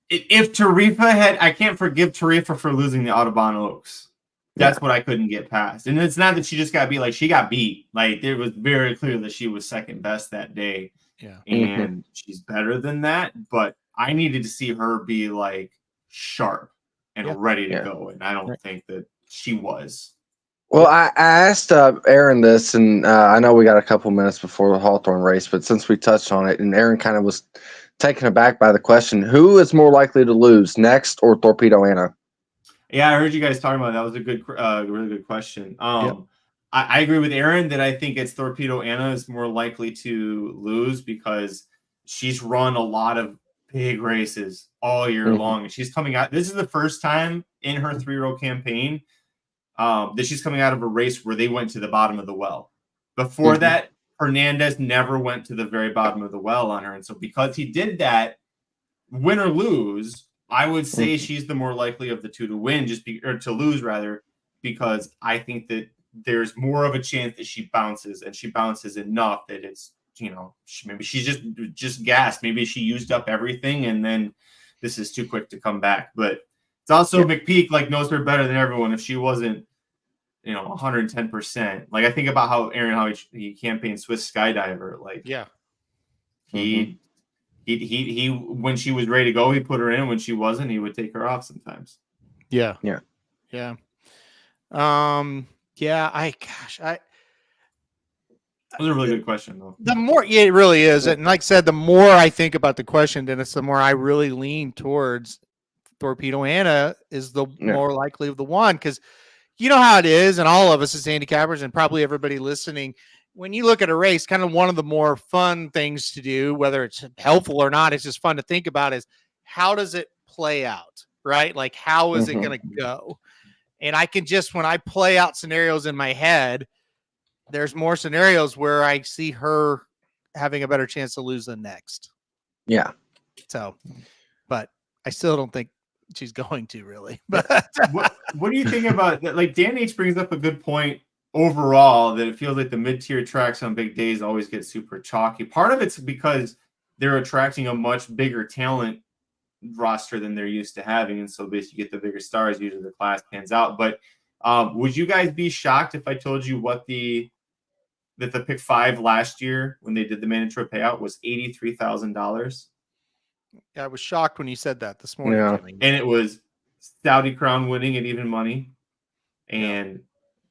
If Tarifa I can't forgive Tarifa for losing the Audubon Oaks. That's what I couldn't get past. And it's not that she just got beat. Like, she got beat. Like, it was very clear that she was second best that day. Yeah. And she's better than that. But I needed to see her be, like, sharp and ready to go. And I don't think that she was. Well, I asked Aaron this, and I know we got a couple minutes before the Hawthorne race, but since we touched on it, and Aaron kind of was taken aback by the question, who is more likely to lose, Next or Torpedo Anna? Yeah, I heard you guys talking about that. That was a good, really good question. I agree with Aaron that I think it's Torpedo Anna is more likely to lose because she's run a lot of big races all year long. And she's coming out. This is the first time in her 3-year-old campaign that she's coming out of a race where they went to the bottom of the well. Before that, Hernandez never went to the very bottom of the well on her. And so because he did that, win or lose, I would say she's the more likely of the two to win, or to lose rather, because I think that there's more of a chance that she bounces, and she bounces enough that it's, maybe she's just gassed. Maybe she used up everything, and then this is too quick to come back. But it's also McPeak knows her better than everyone. If she wasn't, 110%. Like, I think about how he campaigned Swiss Skydiver. He when she was ready to go, he put her in. When she wasn't, he would take her off sometimes. Yeah. It was a really good question, though. It really is. And like I said, the more I think about the question, Dennis, the more I really lean towards Torpedo Anna is the more likely of the one. Because, you know how it is, and all of us as handicappers and probably everybody listening, when you look at a race, kind of one of the more fun things to do, whether it's helpful or not, it's just fun to think about is how does it play out, right? Like, how is it going to go? And I can just, when I play out scenarios in my head, there's more scenarios where I see her having a better chance to lose than next. Yeah. So, but I still don't think she's going to really. But what do you think about that? Like, Dan H brings up a good point overall, that it feels like the mid-tier tracks on big days always get super chalky. Part of it's because they're attracting a much bigger talent roster than they're used to having, and so basically you get the bigger stars, usually the class pans out. But would you guys be shocked if I told you what that the pick 5 last year when they did the mandatory payout was $83,000? I was shocked when you said that this morning. Yeah. Jimmy. And it was Saudi Crown winning at even money, and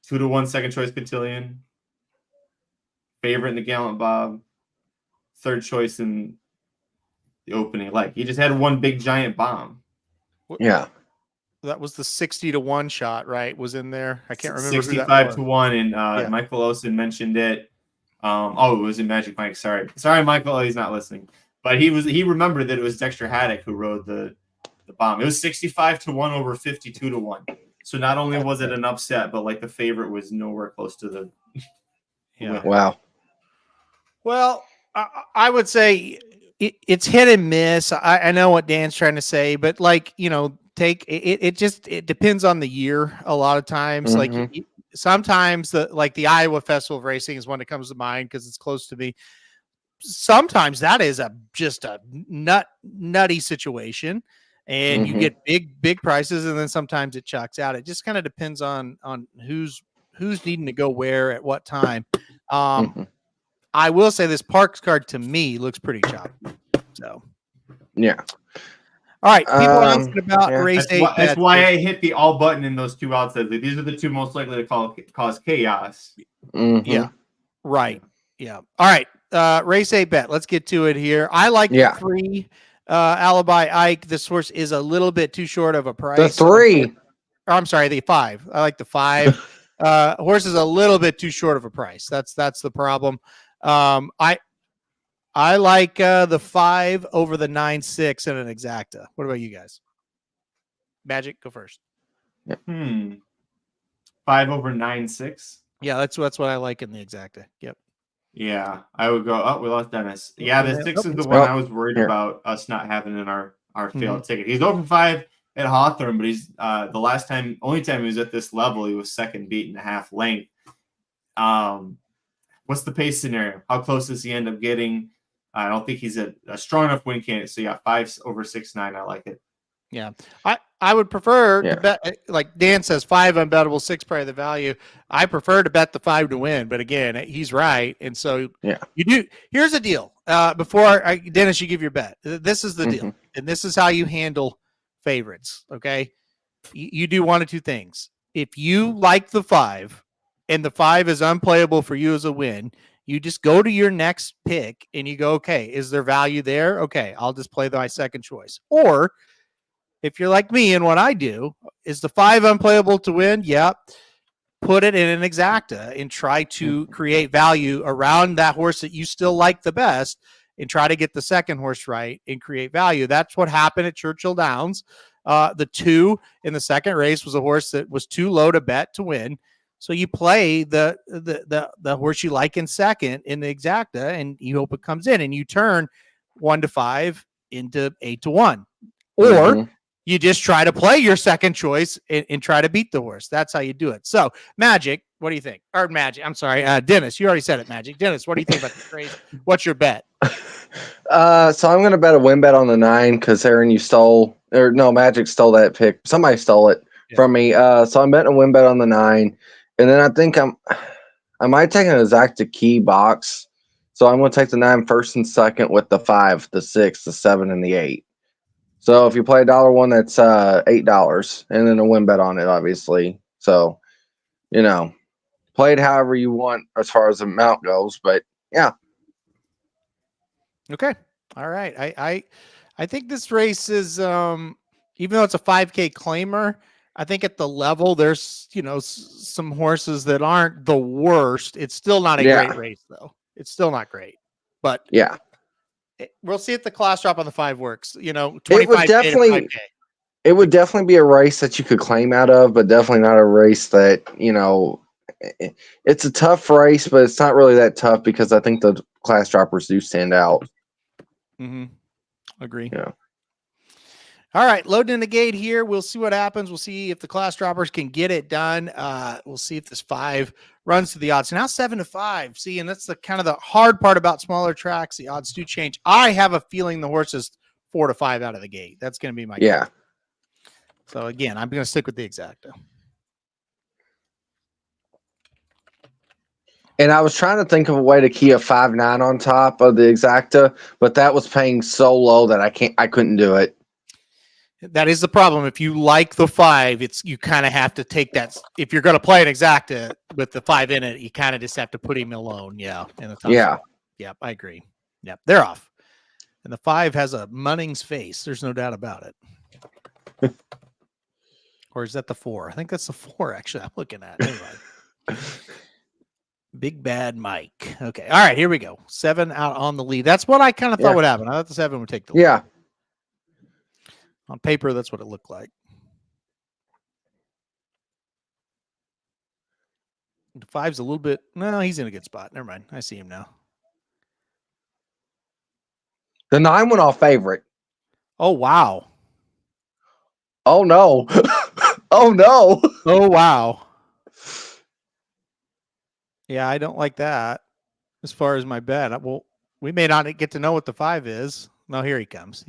2-1 second choice cotillion, favorite in the Gallant Bob, third choice in the opening. Like, he just had one big giant bomb. Yeah. That was the 60-1 shot, right? Was in there. I can't remember. 65-1, and Michael Olsen mentioned it. It was in Magic Mike. Sorry, Michael. He's not listening, but he remembered that it was Dexter Haddock who rode the bomb. It was 65-1 over 52-1. So not only was it an upset, but like the favorite was nowhere close to the. Yeah. Wow. Well, I would say it's hit and miss. I know what Dan's trying to say, but like, it depends on the year. A lot of times, like sometimes the Iowa Festival of Racing is one that comes to mind because it's close to me. Sometimes that is just a nutty situation, and you get big prices, and then sometimes it chucks out. It just kind of depends on who's needing to go where at what time. I will say this Parks card to me looks pretty choppy. So yeah. All right, people asking about race 8. That's why I hit the all button in those two outsets. These are the two most likely to cause chaos. Yeah, right. Yeah. All right, race 8 bet. Let's get to it here. I like the 3 Alibi Ike. This horse is a little bit too short of a price. The 3. I'm sorry, the 5. I like the 5. Horse is a little bit too short of a price. That's the problem. I like the 5 over the 9-6 in an exacta. What about you guys? Magic, go first. 5 over 9-6. Yeah, that's what I like in the exacta. Yep. Yeah, I would go. Oh, we lost Dennis. Yeah, the 6 is the one I was worried about us not having in our failed ticket. He's over 5 at Hawthorne, but he's the only time he was at this level, he was second beat in a half length. What's the pace scenario? How close does he end up getting? I don't think he's a strong enough win candidate. So yeah, 5 over 6-9. I like it. Yeah, I would prefer to bet, like Dan says, 5 unbettable, 6 probably the value. I prefer to bet the 5 to win, but again, he's right, and so you do. Here's the deal. Dennis, you give your bet. This is the deal, and this is how you handle favorites. Okay, you do one of two things. If you like the 5, and the 5 is unplayable for you as a win, you just go to your next pick and you go, okay, is there value there? Okay, I'll just play my second choice. Or if you're like me and what I do, is the 5 unplayable to win? Yep. Put it in an exacta and try to create value around that horse that you still like the best and try to get the second horse right and create value. That's what happened at Churchill Downs. The 2 in the second race was a horse that was too low to bet to win. So you play the horse you like in second in the exacta, and you hope it comes in, and you turn 1 to 5 into 8 to 1, or you just try to play your second choice and try to beat the horse. That's how you do it. So Magic, what do you think? Or Magic, I'm sorry, Dennis. You already said it, Magic. Dennis, what do you think about the trade? What's your bet? So I'm gonna bet a win bet on the 9 because Aaron, Magic stole that pick. Somebody stole it from me. So I'm betting a win bet on the 9. And then I think I might take an exacta key box. So I'm going to take the 9 first and second with the 5, the 6, the 7, and the 8. So if you play $1, that's $8, and then a win bet on it, obviously. So, play it however you want as far as the amount goes. But yeah. Okay. All right. I think this race is even though it's a 5K claimer, I think at the level, there's, some horses that aren't the worst. It's still not a great race, though. It's still not great. But yeah, we'll see if the class drop on the 5 works. 25K it would definitely, to 5K. it would definitely be a race that you could claim out of, but definitely not a race that, it's a tough race, but it's not really that tough because I think the class droppers do stand out. Mm-hmm. Agree. Yeah. All right, loading in the gate here. We'll see what happens. We'll see if the class droppers can get it done. We'll see if this 5 runs to the odds. So now 7-5. See, and that's the kind of the hard part about smaller tracks. The odds do change. I have a feeling the horse is 4-5 out of the gate. That's going to be my guess. So again, I'm going to stick with the exacta. And I was trying to think of a way to key a 5-9 on top of the exacta, but that was paying so low that I couldn't do it. That is the problem. If you like the 5, you kind of have to take that. If you're going to play an exacta with the 5 in it, you kind of just have to put him alone. Yeah. In the top spot. Yep. I agree. Yep. They're off. And the 5 has a Munnings face. There's no doubt about it. Or is that the 4? I think that's the 4, actually. I'm looking at it. Anyway. Big Bad Mike. Okay. All right. Here we go. 7 out on the lead. That's what I kind of thought would happen. I thought the 7 would take the lead. Yeah. On paper, that's what it looked like. The 5's a little bit. No, he's in a good spot. Never mind. I see him now. The 9 went off favorite. Oh, wow. Oh, no. Oh, no. Oh, wow. Yeah, I don't like that as far as my bet. Well, we may not get to know what the 5 is. No, here he comes.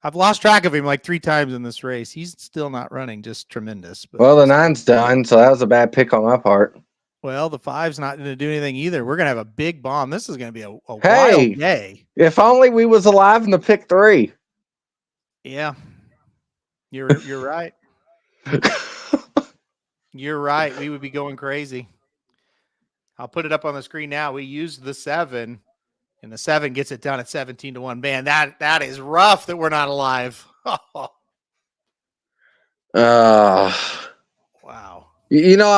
I've lost track of him like 3 times in this race. He's still not running just tremendous. But well, the 9's done, so that was a bad pick on my part. Well, the 5's not going to do anything either. We're going to have a big bomb. This is going to be a wild day. If only we was alive in the pick 3. Yeah. You're right. You're right. We would be going crazy. I'll put it up on the screen now. We used the 7. And the 7 gets it done at 17-1. Man, that is rough that we're not alive. Wow. I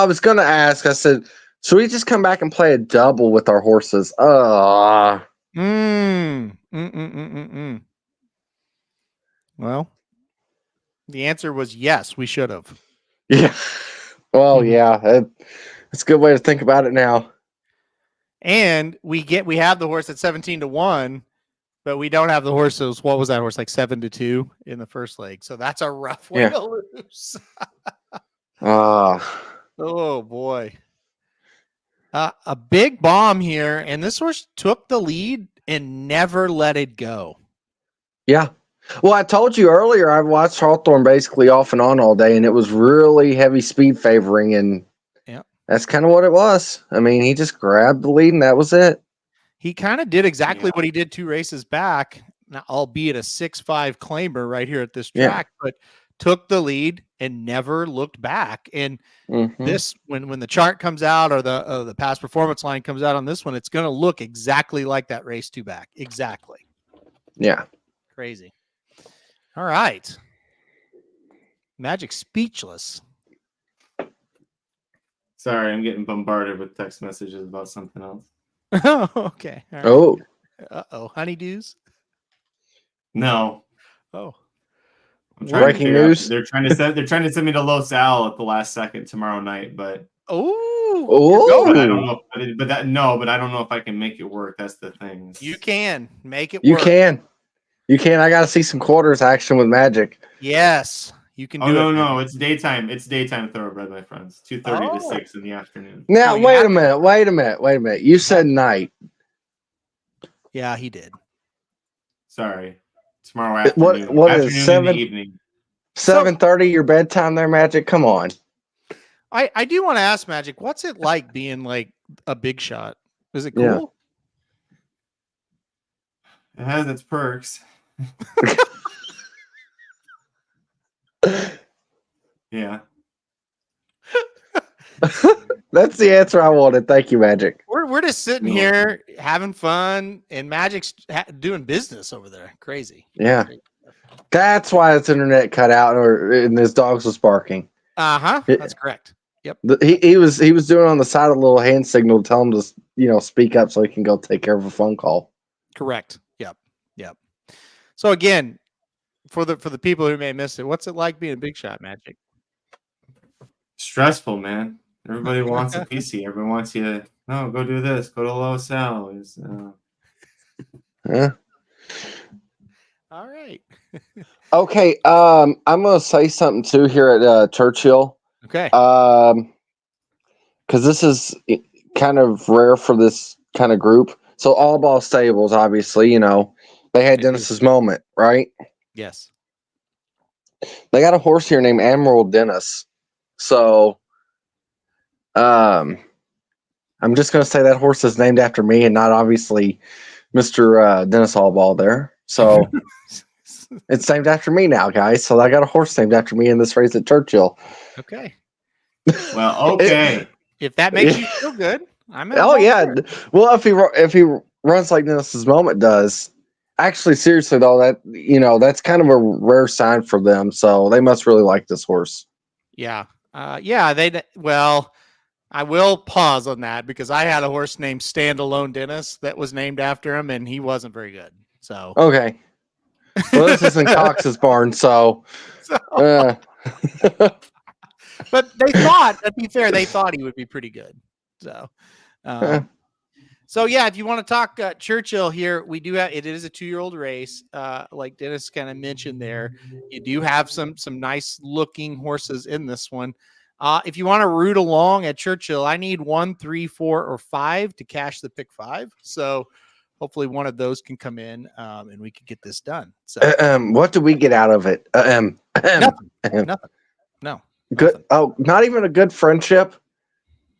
was going to ask. I said, should we just come back and play a double with our horses? Well, the answer was yes, we should have. Yeah. Well, yeah. It's a good way to think about it now. And we have the horse at 17-1, but we don't have the horses. What was that horse? Like 7-2 in the first leg. So that's a rough way to lose. Oh boy. A big bomb here. And this horse took the lead and never let it go. Yeah. Well, I told you earlier, I've watched Hawthorne basically off and on all day, and it was really heavy speed favoring, and that's kind of what it was. I mean, he just grabbed the lead, and that was it. He kind of did exactly what he did 2 races back, albeit a 6-5 claimer right here at this track, but took the lead and never looked back. And this, when the chart comes out or the past performance line comes out on this one, it's going to look exactly like that race 2 back. Exactly. Yeah. Crazy. All right. Magic speechless. Sorry, I'm getting bombarded with text messages about something else. Oh, okay. Right. Oh. Uh-oh. Honeydews? No. Oh. Breaking news. They're trying to send me to Los Al at the last second tomorrow night, but I don't know. But I don't know if I can make it work. That's the thing. You can make it work. You can. I got to see some quarters action with Magic. Yes. You can do it. No, it's daytime. It's daytime thoroughbred, my friends. 2:30 to 6 in the afternoon. Now, wait a minute. You said night. Yeah, he did. Sorry. Tomorrow afternoon. What is 7 evening? 7:30 your bedtime there, Magic? Come on. I do want to ask Magic, what's it like being like a big shot? Is it cool? Yeah. It has its perks. Yeah. That's the answer I wanted. Thank you, Magic. We're just sitting here having fun, and Magic's doing business over there. Crazy. Yeah. That's why his internet cut out, and his dogs was barking. That's correct. Yep. He was doing on the side a little hand signal to tell him to speak up so he can go take care of a phone call. Correct. Yep. So again, for the people who may have missed it, what's it like being a Big Shot, Magic? Stressful, man. Everybody wants a PC. Everyone wants you to go do this, go to low salaries. Yeah. All right. Okay. I'm gonna say something too here at Churchill. Okay. Because this is kind of rare for this kind of group. So all ball stables, obviously, they had Dennis's moment, right? Yes. They got a horse here named Admiral Dennis. So, I'm just gonna say that horse is named after me and not obviously Mr. Dennis Allball there. So it's named after me now, guys. So I got a horse named after me in this race at Churchill. Okay. Well, okay. If that makes you feel good, I'm. Oh yeah. Well, if he runs like Dennis's moment does, actually, seriously though, that's kind of a rare sign for them. So they must really like this horse. Yeah. Well, I will pause on that because I had a horse named Standalone Dennis that was named after him, and he wasn't very good. So okay. Well, this is in Cox's barn, so. But they thought, to be fair, they thought he would be pretty good. So, yeah, if you want to talk Churchill here, we do have, it is a 2-year-old race. Like Dennis kind of mentioned there, you do have some nice looking horses in this one. If you want to root along at Churchill, I need 1, 3, 4, or 5 to cash the pick 5. So hopefully one of those can come in and we can get this done. So what do we get out of it? Nothing. No. Good. Nothing. Oh, not even a good friendship.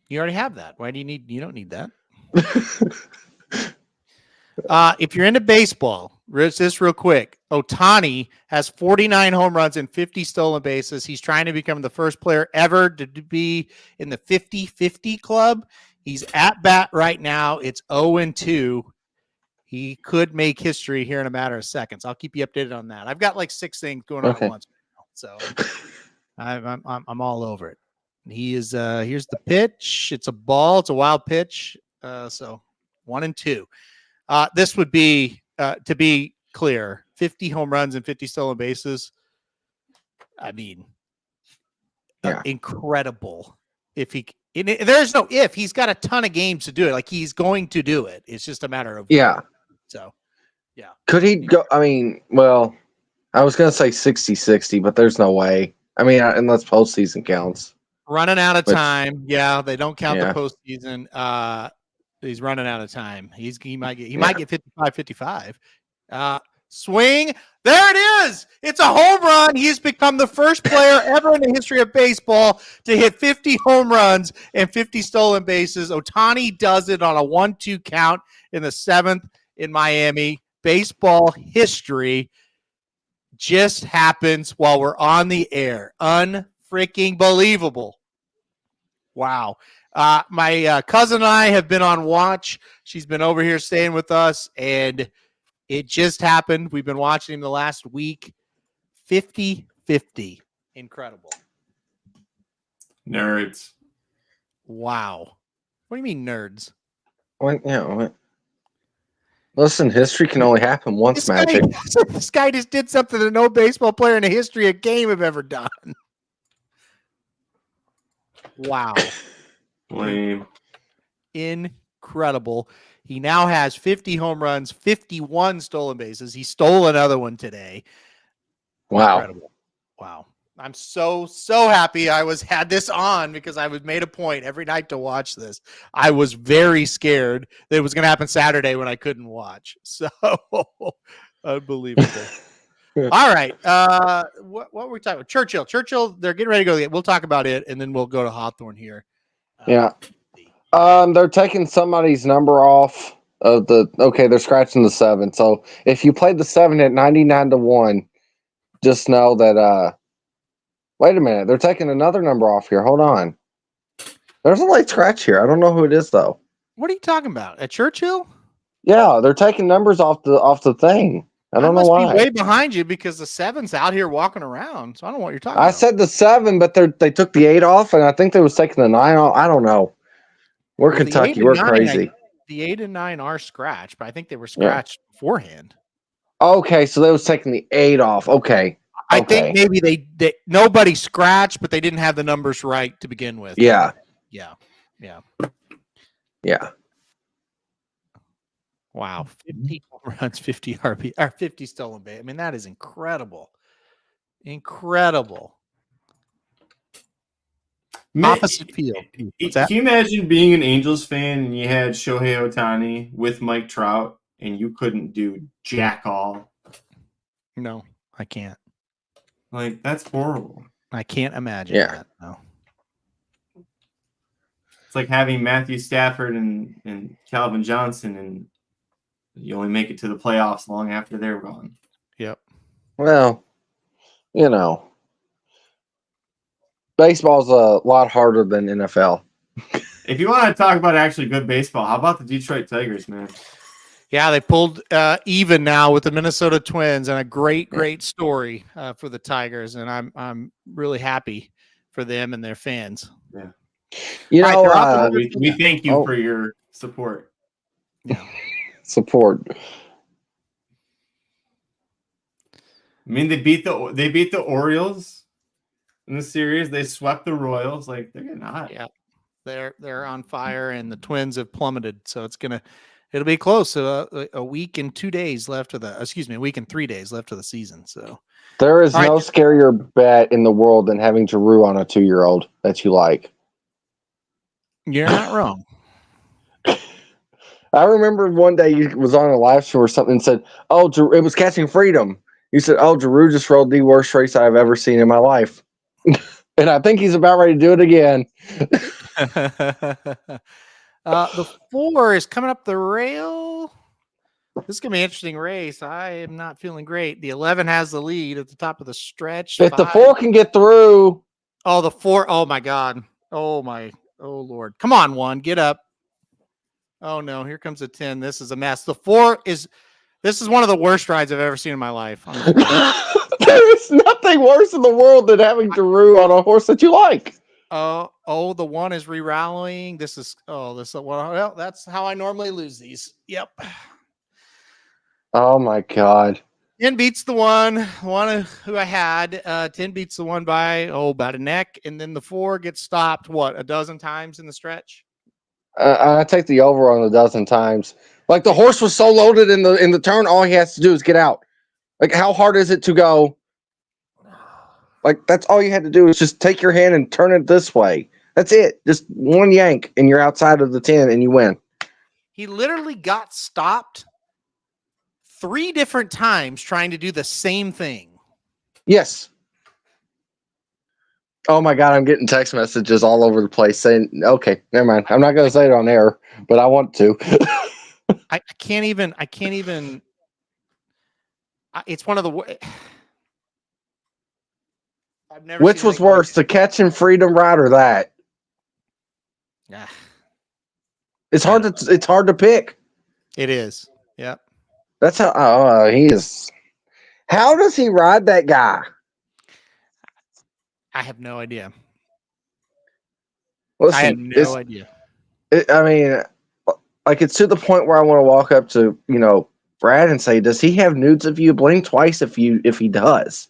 You already have that. Why do you don't need that. If you're into baseball, just real quick, Ohtani has 49 home runs and 50 stolen bases. He's trying to become the first player ever to be in the 50-50 club. He's at bat right now. It's 0-2. He could make history here in a matter of seconds. I'll keep you updated on that. I've got like 6 things going on at once right now, so I'm all over it. He is here's the pitch. It's a ball. It's a wild pitch. So 1-2. This would be to be clear, 50 home runs and 50 stolen bases. I mean, incredible. There's no if. He's got a ton of games to do it. Like he's going to do it. It's just a matter of So, yeah. Could he go? I mean, well, I was gonna say 60-60, but there's no way. I mean, unless postseason counts. Running out of time. Yeah, they don't count the postseason. He's running out of time. He might get 55-55. Swing. There it is. It's a home run. He's become the first player ever in the history of baseball to hit 50 home runs and 50 stolen bases. Ohtani does it on a 1-2 count in the 7th in Miami. Baseball history just happens while we're on the air. Unfreaking believable. Wow. My cousin and I have been on watch. She's been over here staying with us, and it just happened. We've been watching him the last week. 50-50. Incredible. Nerds. Wow. What do you mean nerds? What? Listen, history can only happen once, Magic. This guy just did something that no baseball player in the history of game have ever done. Wow. Lame. Incredible. He now has 50 home runs, 51 stolen bases. He stole another one today. Wow. Incredible. Wow. I'm so happy I had this on because I made a point every night to watch this. I was very scared that it was going to happen Saturday when I couldn't watch. So unbelievable. All right. What were we talking about? Churchill, they're getting ready to go. We'll talk about it, and then we'll go to Hawthorne here. They're taking somebody's number off of they're scratching the 7. So if you played the 7 at 99-1, just know that wait a minute, they're taking another number off here. Hold on. There's a late scratch here. I don't know who it is though. What are you talking about? At Churchill? Yeah, they're taking numbers off the thing. I don't know why. Be way behind you because the 7's out here walking around. So I don't know what you're talking about. I said the 7, but they took the 8 off, and I think they was taking the 9 off. I don't know. We're Kentucky. We're crazy. The 8 and 9 are scratched, but I think they were scratched beforehand. Okay, so they was taking the 8 off. Okay. I think maybe they nobody scratched, but they didn't have the numbers right to begin with. Yeah. Wow, 50 runs, 50 RB, or 50 stolen base. I mean, that is incredible. Incredible. Opposite field. Can you imagine being an Angels fan and you had Shohei Ohtani with Mike Trout and you couldn't do jack all? No, I can't. Like, that's horrible. I can't imagine that. No. It's like having Matthew Stafford and Calvin Johnson, and you only make it to the playoffs long after they're gone. Yep. Well, baseball's a lot harder than NFL. If you want to talk about actually good baseball, how about the Detroit Tigers, man? Yeah, they pulled even now with the Minnesota Twins, and a great story for the Tigers, and I'm really happy for them and their fans. Yeah, we thank you for your support. Yeah, support. I mean, they beat the Orioles in the series. They swept the Royals. Like, they're getting hot. Yeah, they're on fire, and the Twins have plummeted. So it'll be close. A week and 2 days left of a week and 3 days left of the season. So there is no scarier bet in the world than having Giroux on a 2-year-old that you like. You're not wrong. I remember one day you was on a live show or something and said, "Oh, it was Catching Freedom." You said, "Oh, Giroux just rode the worst race I've ever seen in my life," and I think he's about ready to do it again. The 4 is coming up the rail. This is going to be an interesting race. I am not feeling great. The 11 has the lead at the top of the stretch. If the 4 can get through. Oh, the 4. Oh, my God. Oh, Lord. Come on, 1. Get up. Oh, no. Here comes a 10. This is a mess. The 4 is – this is one of the worst rides I've ever seen in my life. There is nothing worse in the world than having Giroux on a horse that you like. The 1 is re-rallying. This is well, that's how I normally lose these. Yep. Oh my God. 10 beats the 1 who I had. 10 beats the 1 by about a neck, and then the 4 gets stopped a dozen times in the stretch. I take the over on a dozen times. Like, the horse was so loaded in the turn, all he has to do is get out. Like, how hard is it to go? Like, that's all you had to do is just take your hand and turn it this way. That's it. Just one yank, and you're outside of the 10, and you win. He literally got stopped 3 different times trying to do the same thing. Yes. Oh, my God. I'm getting text messages all over the place saying, okay, never mind. I'm not going to say it on air, but I want to. I can't even. It's one of the... I've never. Which was worse, the Catching Freedom ride or that? Yeah, it's hard to pick. It is. Yep. That's how. He is. How does he ride that guy? I have no idea. Listen, I have no idea. I mean, like, it's to the point where I want to walk up to Brad and say, "Does he have nudes of you? Blink twice if he does."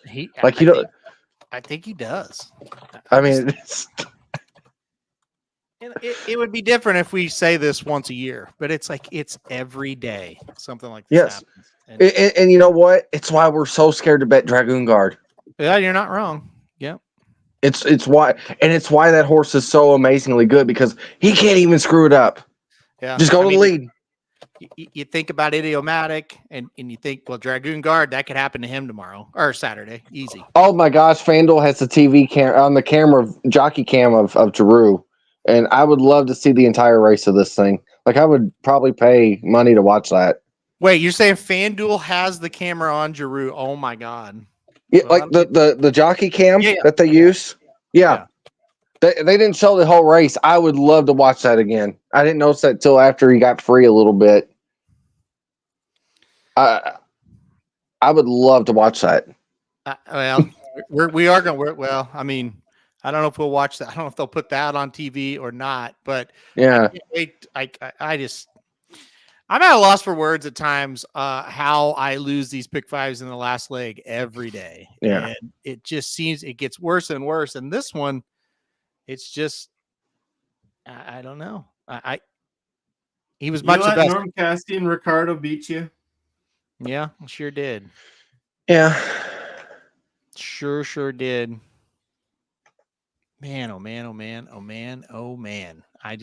I think he does. I mean, it would be different if we say this once a year, but it's like it's every day something like this happens. And you know what? It's why we're so scared to bet Dragoon Guard. Yeah, you're not wrong. Yep. It's why that horse is so amazingly good, because he can't even screw it up. Yeah, just go to the lead. You think about Idiomatic, and you think, well, Dragoon Guard, that could happen to him tomorrow or Saturday. Easy. Oh, my gosh. FanDuel has the TV on the camera, jockey cam of Giroux, and I would love to see the entire race of this thing. Like, I would probably pay money to watch that. Wait, you're saying FanDuel has the camera on Giroux? Oh, my God. Yeah, like the jockey cam that they use? Yeah. They didn't show the whole race. I would love to watch that again. I didn't notice that till after he got free a little bit. I I would love to watch that. Well, we are going to, well, I mean, I don't know if we'll watch that. I don't know if they'll put that on TV or not, but Yeah. I just, I'm at a loss for words at times, how I lose these pick fives in the last leg every day. Yeah. And it just seems it gets worse and worse. And this one, it's just, I don't know. He was much the let best. Norm Casty and Ricardo beat you. Yeah, sure did. Yeah. Sure did. Man, oh man, oh man, oh man, oh man. I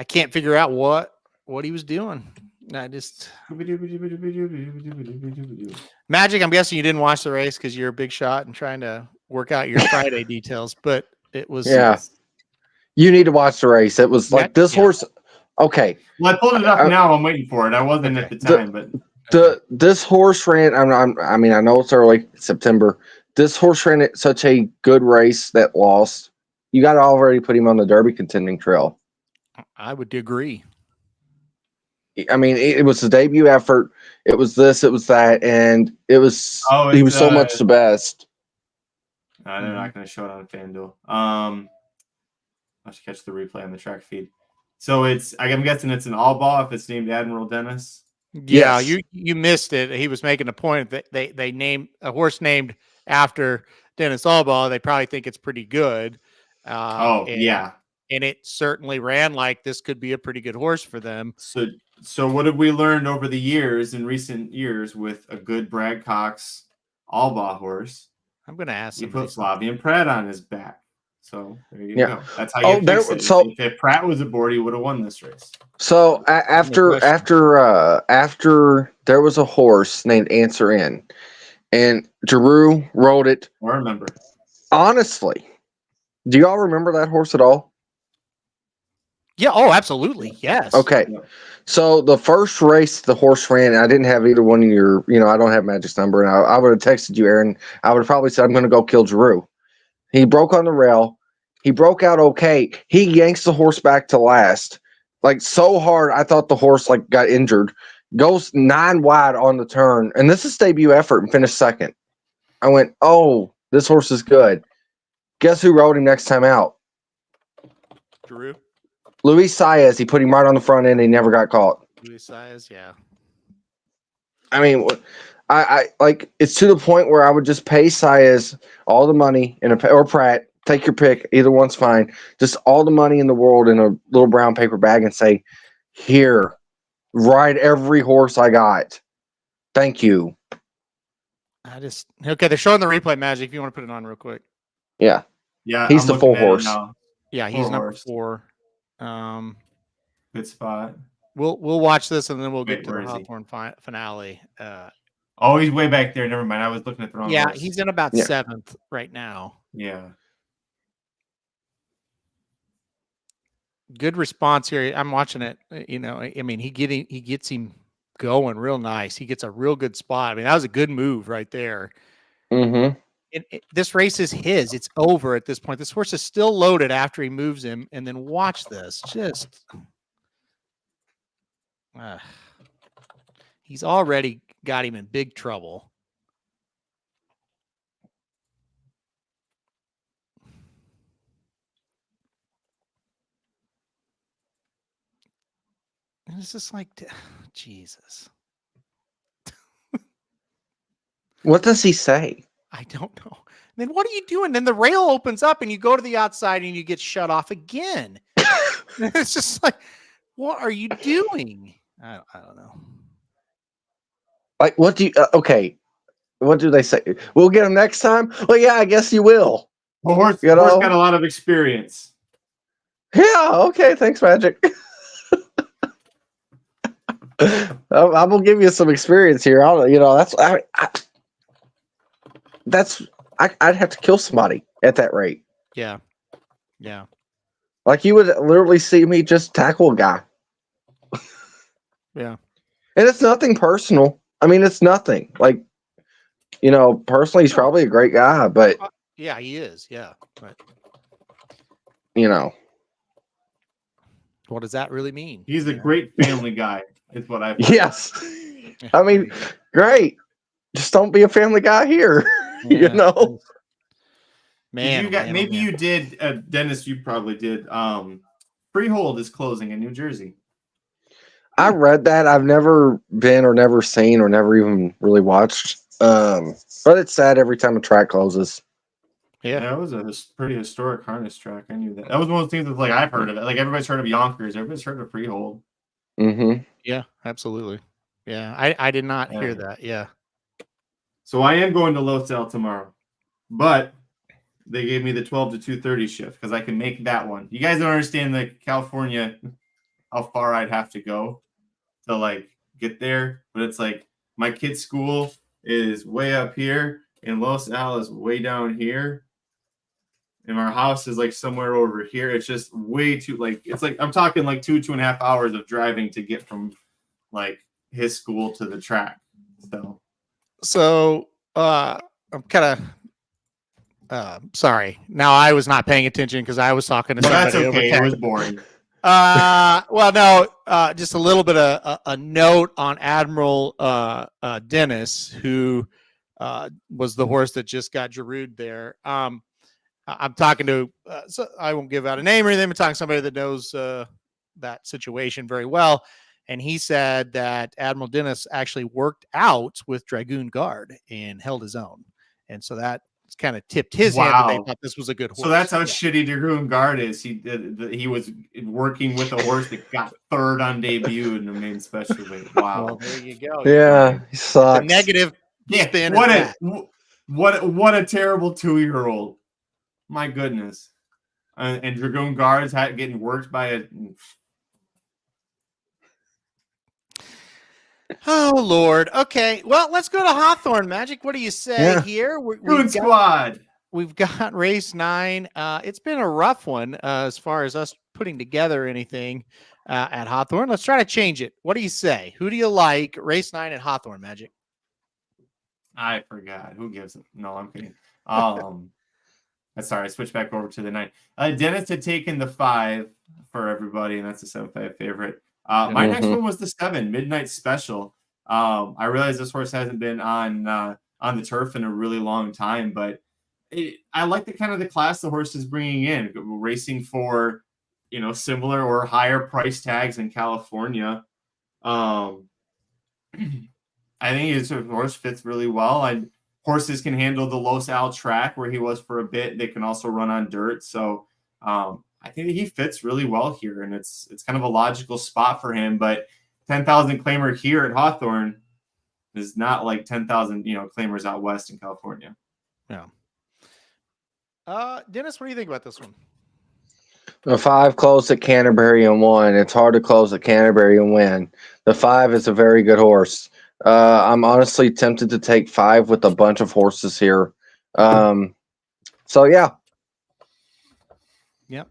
can't figure out what he was doing. Magic, I'm guessing you didn't watch the race because you're a big shot and trying to work out your Friday details, but it was. Yeah. You need to watch the race. It was like this horse. Okay. Well, I pulled it up now. I'm waiting for it. I wasn't at the time, but this horse ran. I mean, I know it's early September. This horse ran such a good race that lost. You got to already put him on the Derby contending trail. I would agree. I mean, it was a debut effort. It was this, it was that, and it was. He was so much the best. They're not going to show it on FanDuel. I should catch the replay on the track feed. So I'm guessing it's an all ball if it's named Admiral Dennis. Yeah, yes. You missed it. He was making a point that they named a horse named after Dennis Allball. They probably think it's pretty good. Yeah. And it certainly ran like this could be a pretty good horse for them. So what have we learned over the years, in recent years, with a good Brad Cox Allball horse? I'm going to ask. You put Flavien Prat on his back. So there you go. That's how you fix it. So, if Pratt was aboard, he would have won this race. So after there was a horse named Answer In, and Giroux rode it. I remember. Honestly, do y'all remember that horse at all? Yeah. Oh, absolutely. Yes. Okay. So the first race the horse ran, and I didn't have either one of your, I don't have Magic's number, and I would have texted you, Aaron. I would have probably said, I'm going to go kill Giroux. He broke on the rail. He broke out okay. He yanks the horse back to last. Like so hard, I thought the horse got injured. Goes 9 wide on the turn. And this is debut effort and finished second. I went, oh, this horse is good. Guess who rode him next time out? Giroux. Luis Saez. He put him right on the front end and he never got caught. Luis Saez, yeah. I mean, I it's to the point where I would just pay Saez all the money or Pratt. Take your pick. Either one's fine. Just all the money in the world in a little brown paper bag and say, here, ride every horse I got. Thank you. Okay, they're showing the replay, Magic, if you want to put it on real quick. Yeah. Yeah. He's the full horse. Yeah, he's number 4. Good spot. We'll watch this and then we'll get to the Hawthorne finale. He's way back there. Never mind. I was looking at the wrong horse. He's in about 7th right now. Yeah. Good response here. I'm watching it. I mean, he gets him going real nice. He gets a real good spot. I mean, that was a good move right there. Mm-hmm. This race is his. It's over at this point. This horse is still loaded after he moves him. And then watch this. He's already got him in big trouble. And it's just like, Jesus. What does he say? I don't know. Then what are you doing? Then the rail opens up and you go to the outside and you get shut off again. It's just like, what are you doing? I don't know. What do you, okay. What do they say? We'll get him next time? Well, yeah, I guess you will. Well, horse got a lot of experience. Yeah, okay. Thanks, Magic. I'm gonna give you some experience here. I'd have to kill somebody at that rate. Yeah. Like you would literally see me just tackle a guy. Yeah. And it's nothing personal. I mean, it's nothing. Personally, he's probably a great guy, but yeah, he is. Yeah, but what does that really mean? He's a great family guy. Is what I've yes. I mean, great. Just don't be a Family Guy here. Yeah. Man, maybe you did, Dennis. You probably did. Freehold is closing in New Jersey. I read that. I've never been or never seen or never even really watched. But it's sad every time a track closes. Yeah, that was a pretty historic harness track. I knew that. That was one of the things that, like, I've heard of it. Like, everybody's heard of Yonkers. Everybody's heard of Freehold. Mm-hmm. Yeah, absolutely. Yeah, I did not hear that. Yeah. So I am going to Los Al tomorrow, but they gave me the 12 to 2:30 shift because I can make that one. You guys don't understand the California, how far I'd have to go to like get there, but it's like my kid's school is way up here and Los Al is way down here. And our house is like somewhere over here. It's just way too, like, it's like, I'm talking like 2.5 hours of driving to get from like his school to the track. So I'm kind of sorry. Now I was not paying attention because I was talking to somebody. That's okay. Over it was boring. Well, no, just a little bit of a note on Admiral Dennis, who was the horse that just got Giroud there. I'm talking to, so I won't give out a name or anything. I'm talking to somebody that knows that situation very well. And he said that Admiral Dennis actually worked out with Dragoon Guard and held his own. And so that kind of tipped his hand that they thought this was a good horse. So that's how shitty Dragoon Guard is. He was working with a horse that got third on debut in the main special weight. Wow. Well, there you go. Yeah, he sucks. The negative. Yeah. What a terrible 2-year-old. My goodness. And Dragoon Guard's getting worked by a. Oh, Lord. Okay. Well, let's go to Hawthorne. Magic, what do you say here? We've got race 9. It's been a rough one as far as us putting together anything at Hawthorne. Let's try to change it. What do you say? Who do you like? Race 9 at Hawthorne, Magic. I forgot. Who gives it? No, I'm kidding. Sorry, I switched back over to the 9. Dennis had taken the 5 for everybody, and that's a 7-5 favorite. My next one was the 7, Midnight Special. I realize this horse hasn't been on the turf in a really long time, but I like the kind of the class the horse is bringing in, racing for, similar or higher price tags in California. I think his horse fits really well. Horses can handle the Los Al track where he was for a bit. They can also run on dirt. So I think he fits really well here, and it's kind of a logical spot for him. But 10,000 claimer here at Hawthorne is not like 10,000 claimers out west in California. Yeah. Dennis, what do you think about this one? The 5 closed at Canterbury and won. It's hard to close at Canterbury and win. The 5 is a very good horse. I'm honestly tempted to take 5 with a bunch of horses here. So yeah. Yep.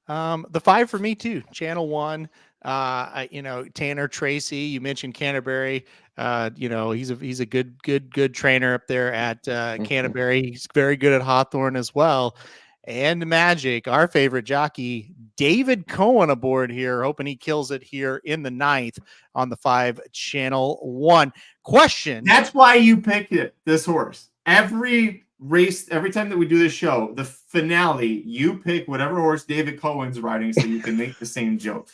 The 5 for me too. Channel 1. Tanner Tracy. You mentioned Canterbury. He's a good trainer up there at Canterbury. He's very good at Hawthorne as well. And Magic, our favorite jockey, David Cohen aboard here, hoping he kills it here in the 9th on the 5 Channel 1. Question. That's why you picked this horse. Every race, every time that we do this show, the finale, you pick whatever horse David Cohen's riding so you can make the same joke.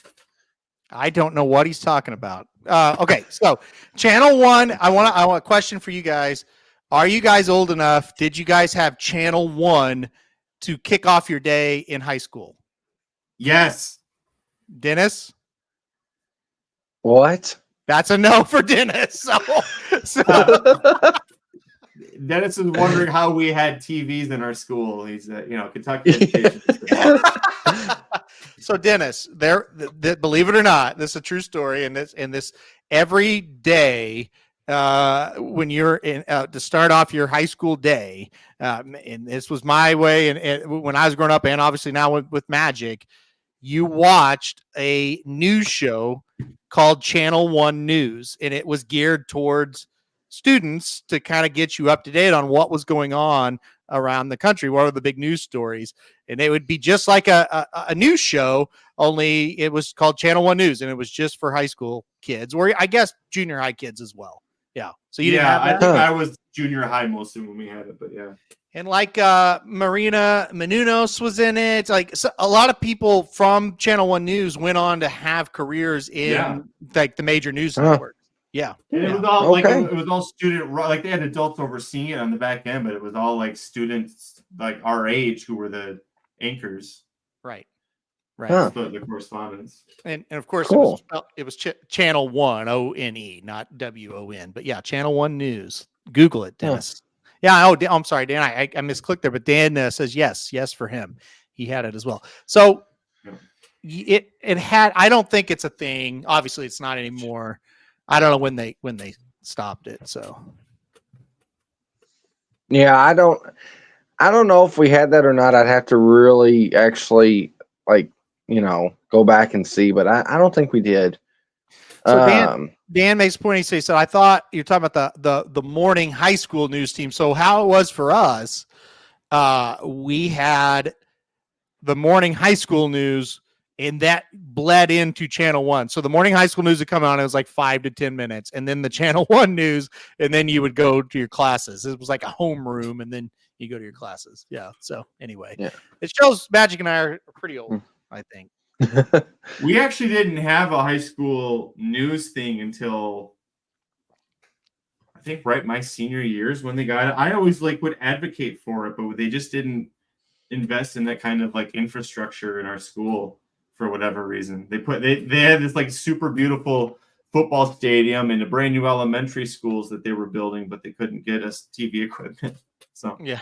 I don't know what he's talking about. Okay, so Channel 1, I want a question for you guys. Are you guys old enough? Did you guys have Channel 1 to kick off your day in high school? Yes. Dennis? What? That's a no for Dennis. So Dennis is wondering how we had TVs in our school. He's Kentucky education. So Dennis, believe it or not, this is a true story, and this every day when you're in to start off your high school day, and this was my way, and when I was growing up, and obviously now with Magic, you watched a news show called Channel 1 News, and it was geared towards students to kind of get you up to date on what was going on around the country. What are the big news stories? And it would be just like a news show, only it was called Channel 1 News, and it was just for high school kids, or I guess junior high kids as well. Yeah. So you didn't have that? I think I was junior high mostly when we had it, but yeah. And like Marina Menounos was in it. Like a lot of people from Channel 1 News went on to have careers in like the major news networks. Yeah. And it was all like it was all student, like they had adults overseeing it on the back end, but it was all like students like our age who were the anchors. Right. The correspondence. And of course it was Channel 1, ONE, not WON. But yeah, Channel 1 News. Google it, Dennis. Yeah. Oh, I'm sorry, Dan. I misclicked there, but Dan says yes for him. He had it as well. So it had. I don't think it's a thing. Obviously, it's not anymore. I don't know when they stopped it. So yeah, I don't know if we had that or not. I'd have to really actually go back and see, but I don't think we did. So Dan makes a point. He says, so I thought you're talking about the morning high school news team. So how it was for us, we had the morning high school news, and that bled into Channel 1. So the morning high school news would come on, it was like 5 to 10 minutes, and then the Channel 1 news, and then you would go to your classes. It was like a homeroom, and then you go to your classes. Yeah. So anyway, it shows Magic and I are pretty old, I think. We actually didn't have a high school news thing until I think right my senior years when they got it. I always would advocate for it, but they just didn't invest in that kind of infrastructure in our school for whatever reason. They had this super beautiful football stadium and a brand new elementary schools that they were building, but they couldn't get us TV equipment. So yeah,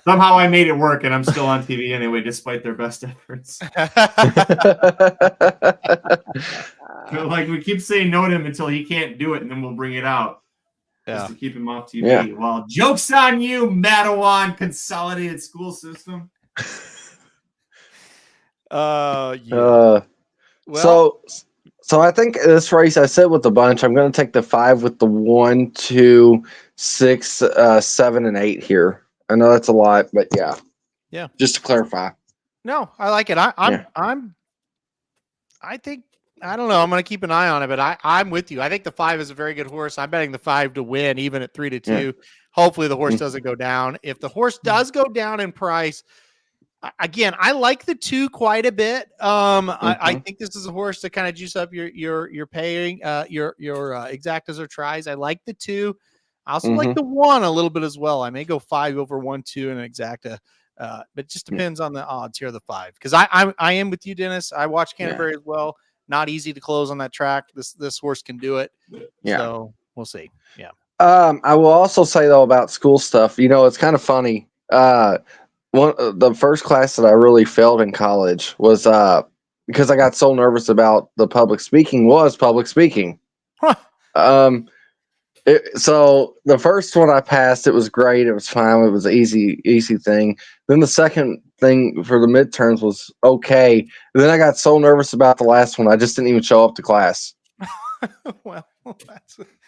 somehow I made it work, and I'm still on TV anyway, despite their best efforts. But we keep saying no to him until he can't do it, and then we'll bring it out just to keep him off TV. Yeah. Well, joke's on you, Matawan Consolidated School System. Well, so I think this race I said with the bunch, I'm going to take the 5 with the 1, 2, 6, 7, and 8 here. I know that's a lot, but yeah. Just to clarify. No, I like it. I think I don't know. I'm going to keep an eye on it, but I'm with you. I think the 5 is a very good horse. I'm betting the 5 to win, even at 3 to 2. Yeah. Hopefully, the horse doesn't go down. If the horse does go down in price. Again, I like the 2 quite a bit. I think this is a horse to kind of juice up your paying, your exactas or tries. I like the 2. I also like the 1 a little bit as well. I may go 5 over 1, 2 and an exacta, but it just depends on the odds here. The 5, because I am with you, Dennis. I watch Canterbury as well. Not easy to close on that track. This horse can do it. Yeah. So we'll see. Yeah. I will also say though about school stuff. It's kind of funny. The first class that I really failed in college was because I got so nervous about the public speaking. Huh. So the first one I passed, it was great. It was fine. It was an easy thing. Then the second thing for the midterms was okay. And then I got so nervous about the last one, I just didn't even show up to class. Well,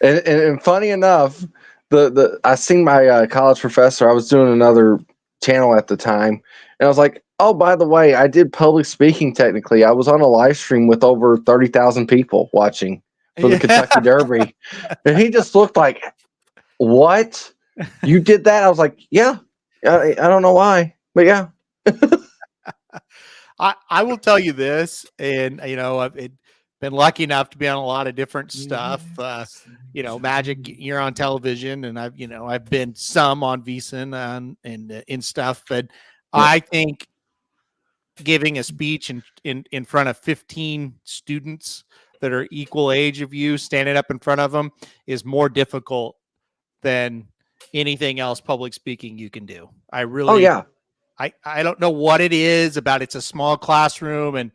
and funny enough, I seen my college professor. I was doing another channel at the time, and I was like, oh, by the way, I did public speaking technically. I was on a live stream with over 30,000 people watching for the Kentucky Derby. And he just looked like, what? You did that? I was like, yeah. I don't know why, but yeah. I will tell you this, and I've been lucky enough to be on a lot of different stuff. Magic, you're on television, and I've been some on VSiN and in stuff. But I think giving a speech in front of 15 students that are equal age of you, standing up in front of them, is more difficult than anything else public speaking you can do. I really, oh yeah. I don't know what it is about. It's a small classroom and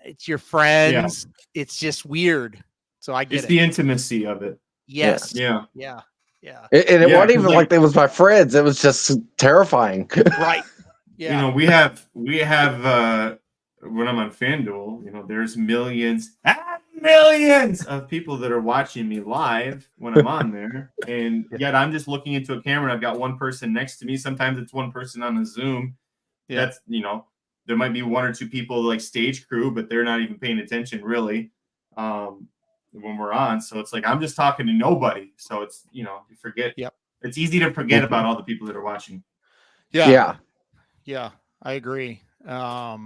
it's your friends. Yeah. It's just weird. So I get it's the intimacy of it. Yes. Yeah. Yeah. And it wasn't even like they was my friends. It was just terrifying. Right. Yeah. We have when I'm on FanDuel, there's millions of people that are watching me live when I'm on there. And yet I'm just looking into a camera. And I've got one person next to me. Sometimes it's one person on a Zoom. Yeah. That's, there might be one or two people like stage crew, but they're not even paying attention really when we're on. So it's like I'm just talking to nobody. So it's you forget. Yep. It's easy to forget about all the people that are watching. Yeah, I agree. I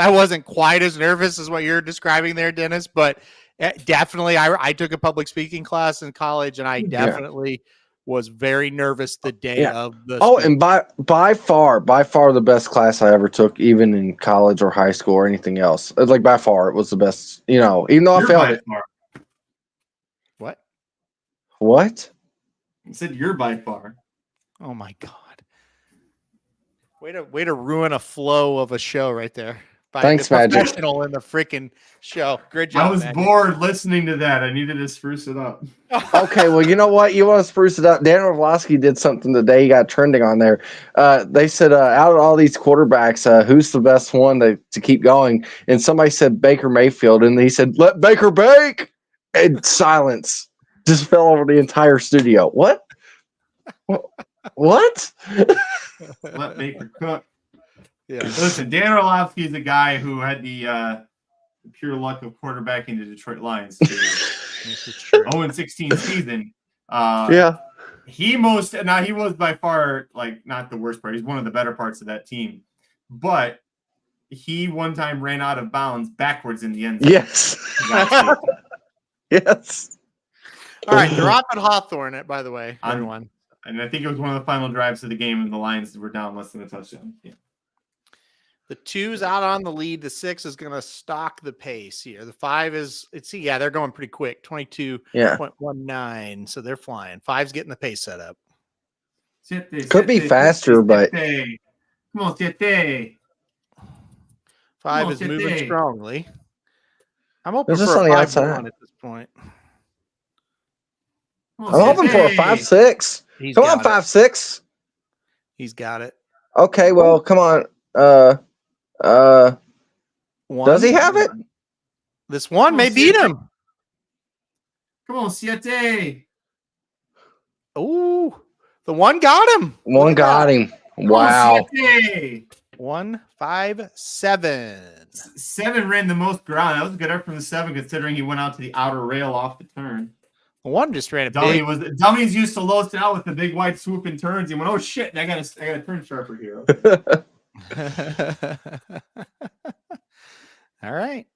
wasn't quite as nervous as what you're describing there, Dennis, but definitely I took a public speaking class in college, and I definitely was very nervous the day of the speech. And by far the best class I ever took, even in college or high school or anything else. It's like by far it was the best, even though I failed it. What? I said you're by far. Oh my God. Way to ruin a flow of a show right there. Thanks, the Magic. Professional in the freaking show. Good job. I was Magic. bored listening to that. I needed to spruce it up. Okay, well, you know what? You want to spruce it up. Dan Orlovsky did something today. He got trending on there. They said, out of all these quarterbacks, who's the best one to keep going? And somebody said Baker Mayfield, and he said, let Baker bake! And silence just fell over the entire studio. What? What? Let Baker cook. Yeah. Listen, Dan Orlovsky is a guy who had the pure luck of quarterbacking the Detroit Lions to 0-16 season. He was by far like not the worst part. He's one of the better parts of that team. But he one time ran out of bounds backwards in the end zone. Yes. Yes. All right, they're off at Hawthorne, by the way, everyone. And I think it was one of the final drives of the game, and the Lions were down less than a touchdown. Yeah. The 2's out on the lead. The 6 is going to stalk the pace here. The 5 is, they're going pretty quick, 22.19. So they're flying. 5's getting the pace set up. Could be faster, but. Come on, Siete. 5 is moving strongly. I'm hoping This for on a the 5-1 outside. at this point. I'm hoping for a 5-6. Come on, 5-6. He's got it. Okay, well, come on. One. Does he have it? This one may beat him. Come on, Siete. Ooh, the 1 got him. One got him. Wow. 1, 5, 7. 7 ran the most ground. That was a good effort from the 7, considering he went out to the outer rail off the turn. The 1 just ran a Dummy's used to load out with the big wide swoop and turns. He went, oh shit, I got a turn sharper here. All right.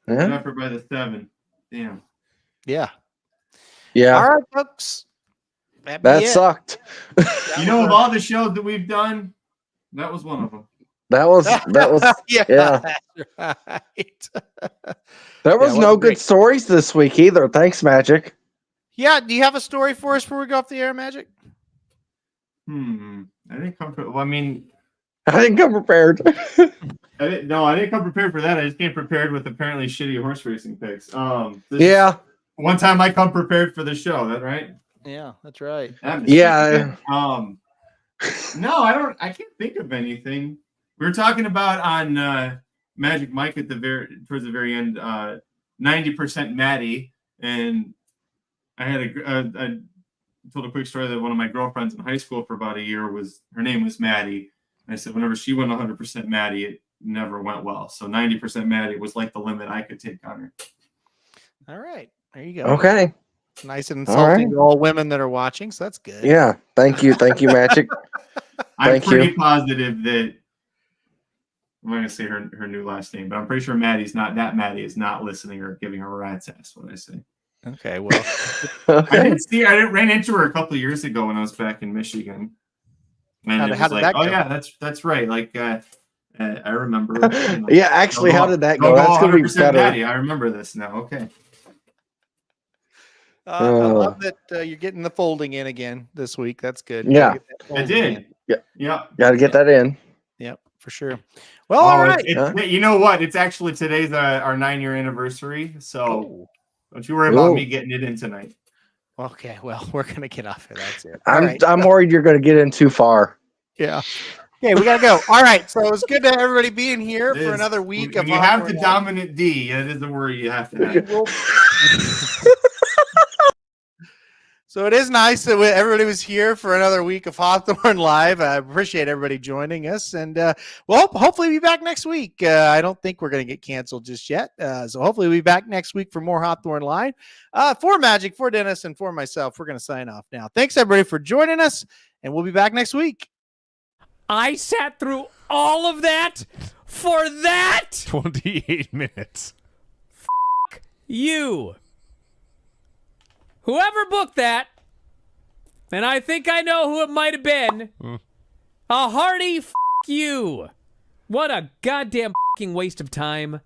Good effort by the 7. Damn. Yeah. Yeah. All right, folks. That sucked. Of all the shows that we've done, that was one of them. That was yeah. Right. There was no good stories this week either. Thanks, Magic. Yeah, do you have a story for us before we go off the air, Magic? I didn't come. I didn't come prepared. I didn't come prepared for that. I just came prepared with apparently shitty horse racing picks. One time I come prepared for the show. That right? Yeah, that's right. Yeah. No, I can't think of anything. We were talking about on Magic Mike towards the very end, 90% Maddie, and I had I told a quick story that one of my girlfriends in high school for about a year her name was Maddie. And I said whenever she went 100% Maddie, it never went well. So 90% Maddie was like the limit I could take on her. All right, there you go. Okay. Nice and insulting to all women that are watching, so that's good. Yeah, thank you, Magic. I'm pretty positive that I'm not gonna say her new last name, but I'm pretty sure Maddie is not listening or giving her a rat's ass. What I say. Okay, well, okay. I ran into her a couple of years ago when I was back in Michigan. And how did that go? Yeah, that's right. Like I remember. Yeah, actually, how did that go? That's gonna be better. Maddie, I remember this now. Okay. I love that you're getting the folding in again this week. That's good. Yeah, I did. Yeah. Got to get that in. Yep, for sure. Well, all right. You know what? It's actually today's our 9-year anniversary. So don't you worry about me getting it in tonight. Okay, well, we're gonna get off here. That's it. I'm worried you're gonna get in too far. Yeah. Okay, we gotta go. All right. So it's good to have everybody being here for another week of. You have the dominant D. That is the worry you have to have. So it is nice that everybody was here for another week of Hawthorne Live. I appreciate everybody joining us. And we'll hopefully be back next week. I don't think we're going to get canceled just yet. So hopefully we'll be back next week for more Hawthorne Live. For Magic, for Dennis, and for myself, we're going to sign off now. Thanks, everybody, for joining us. And we'll be back next week. I sat through all of that for that? 28 minutes. You. Whoever booked that, and I think I know who it might have been, a hearty you. What a goddamn waste of time.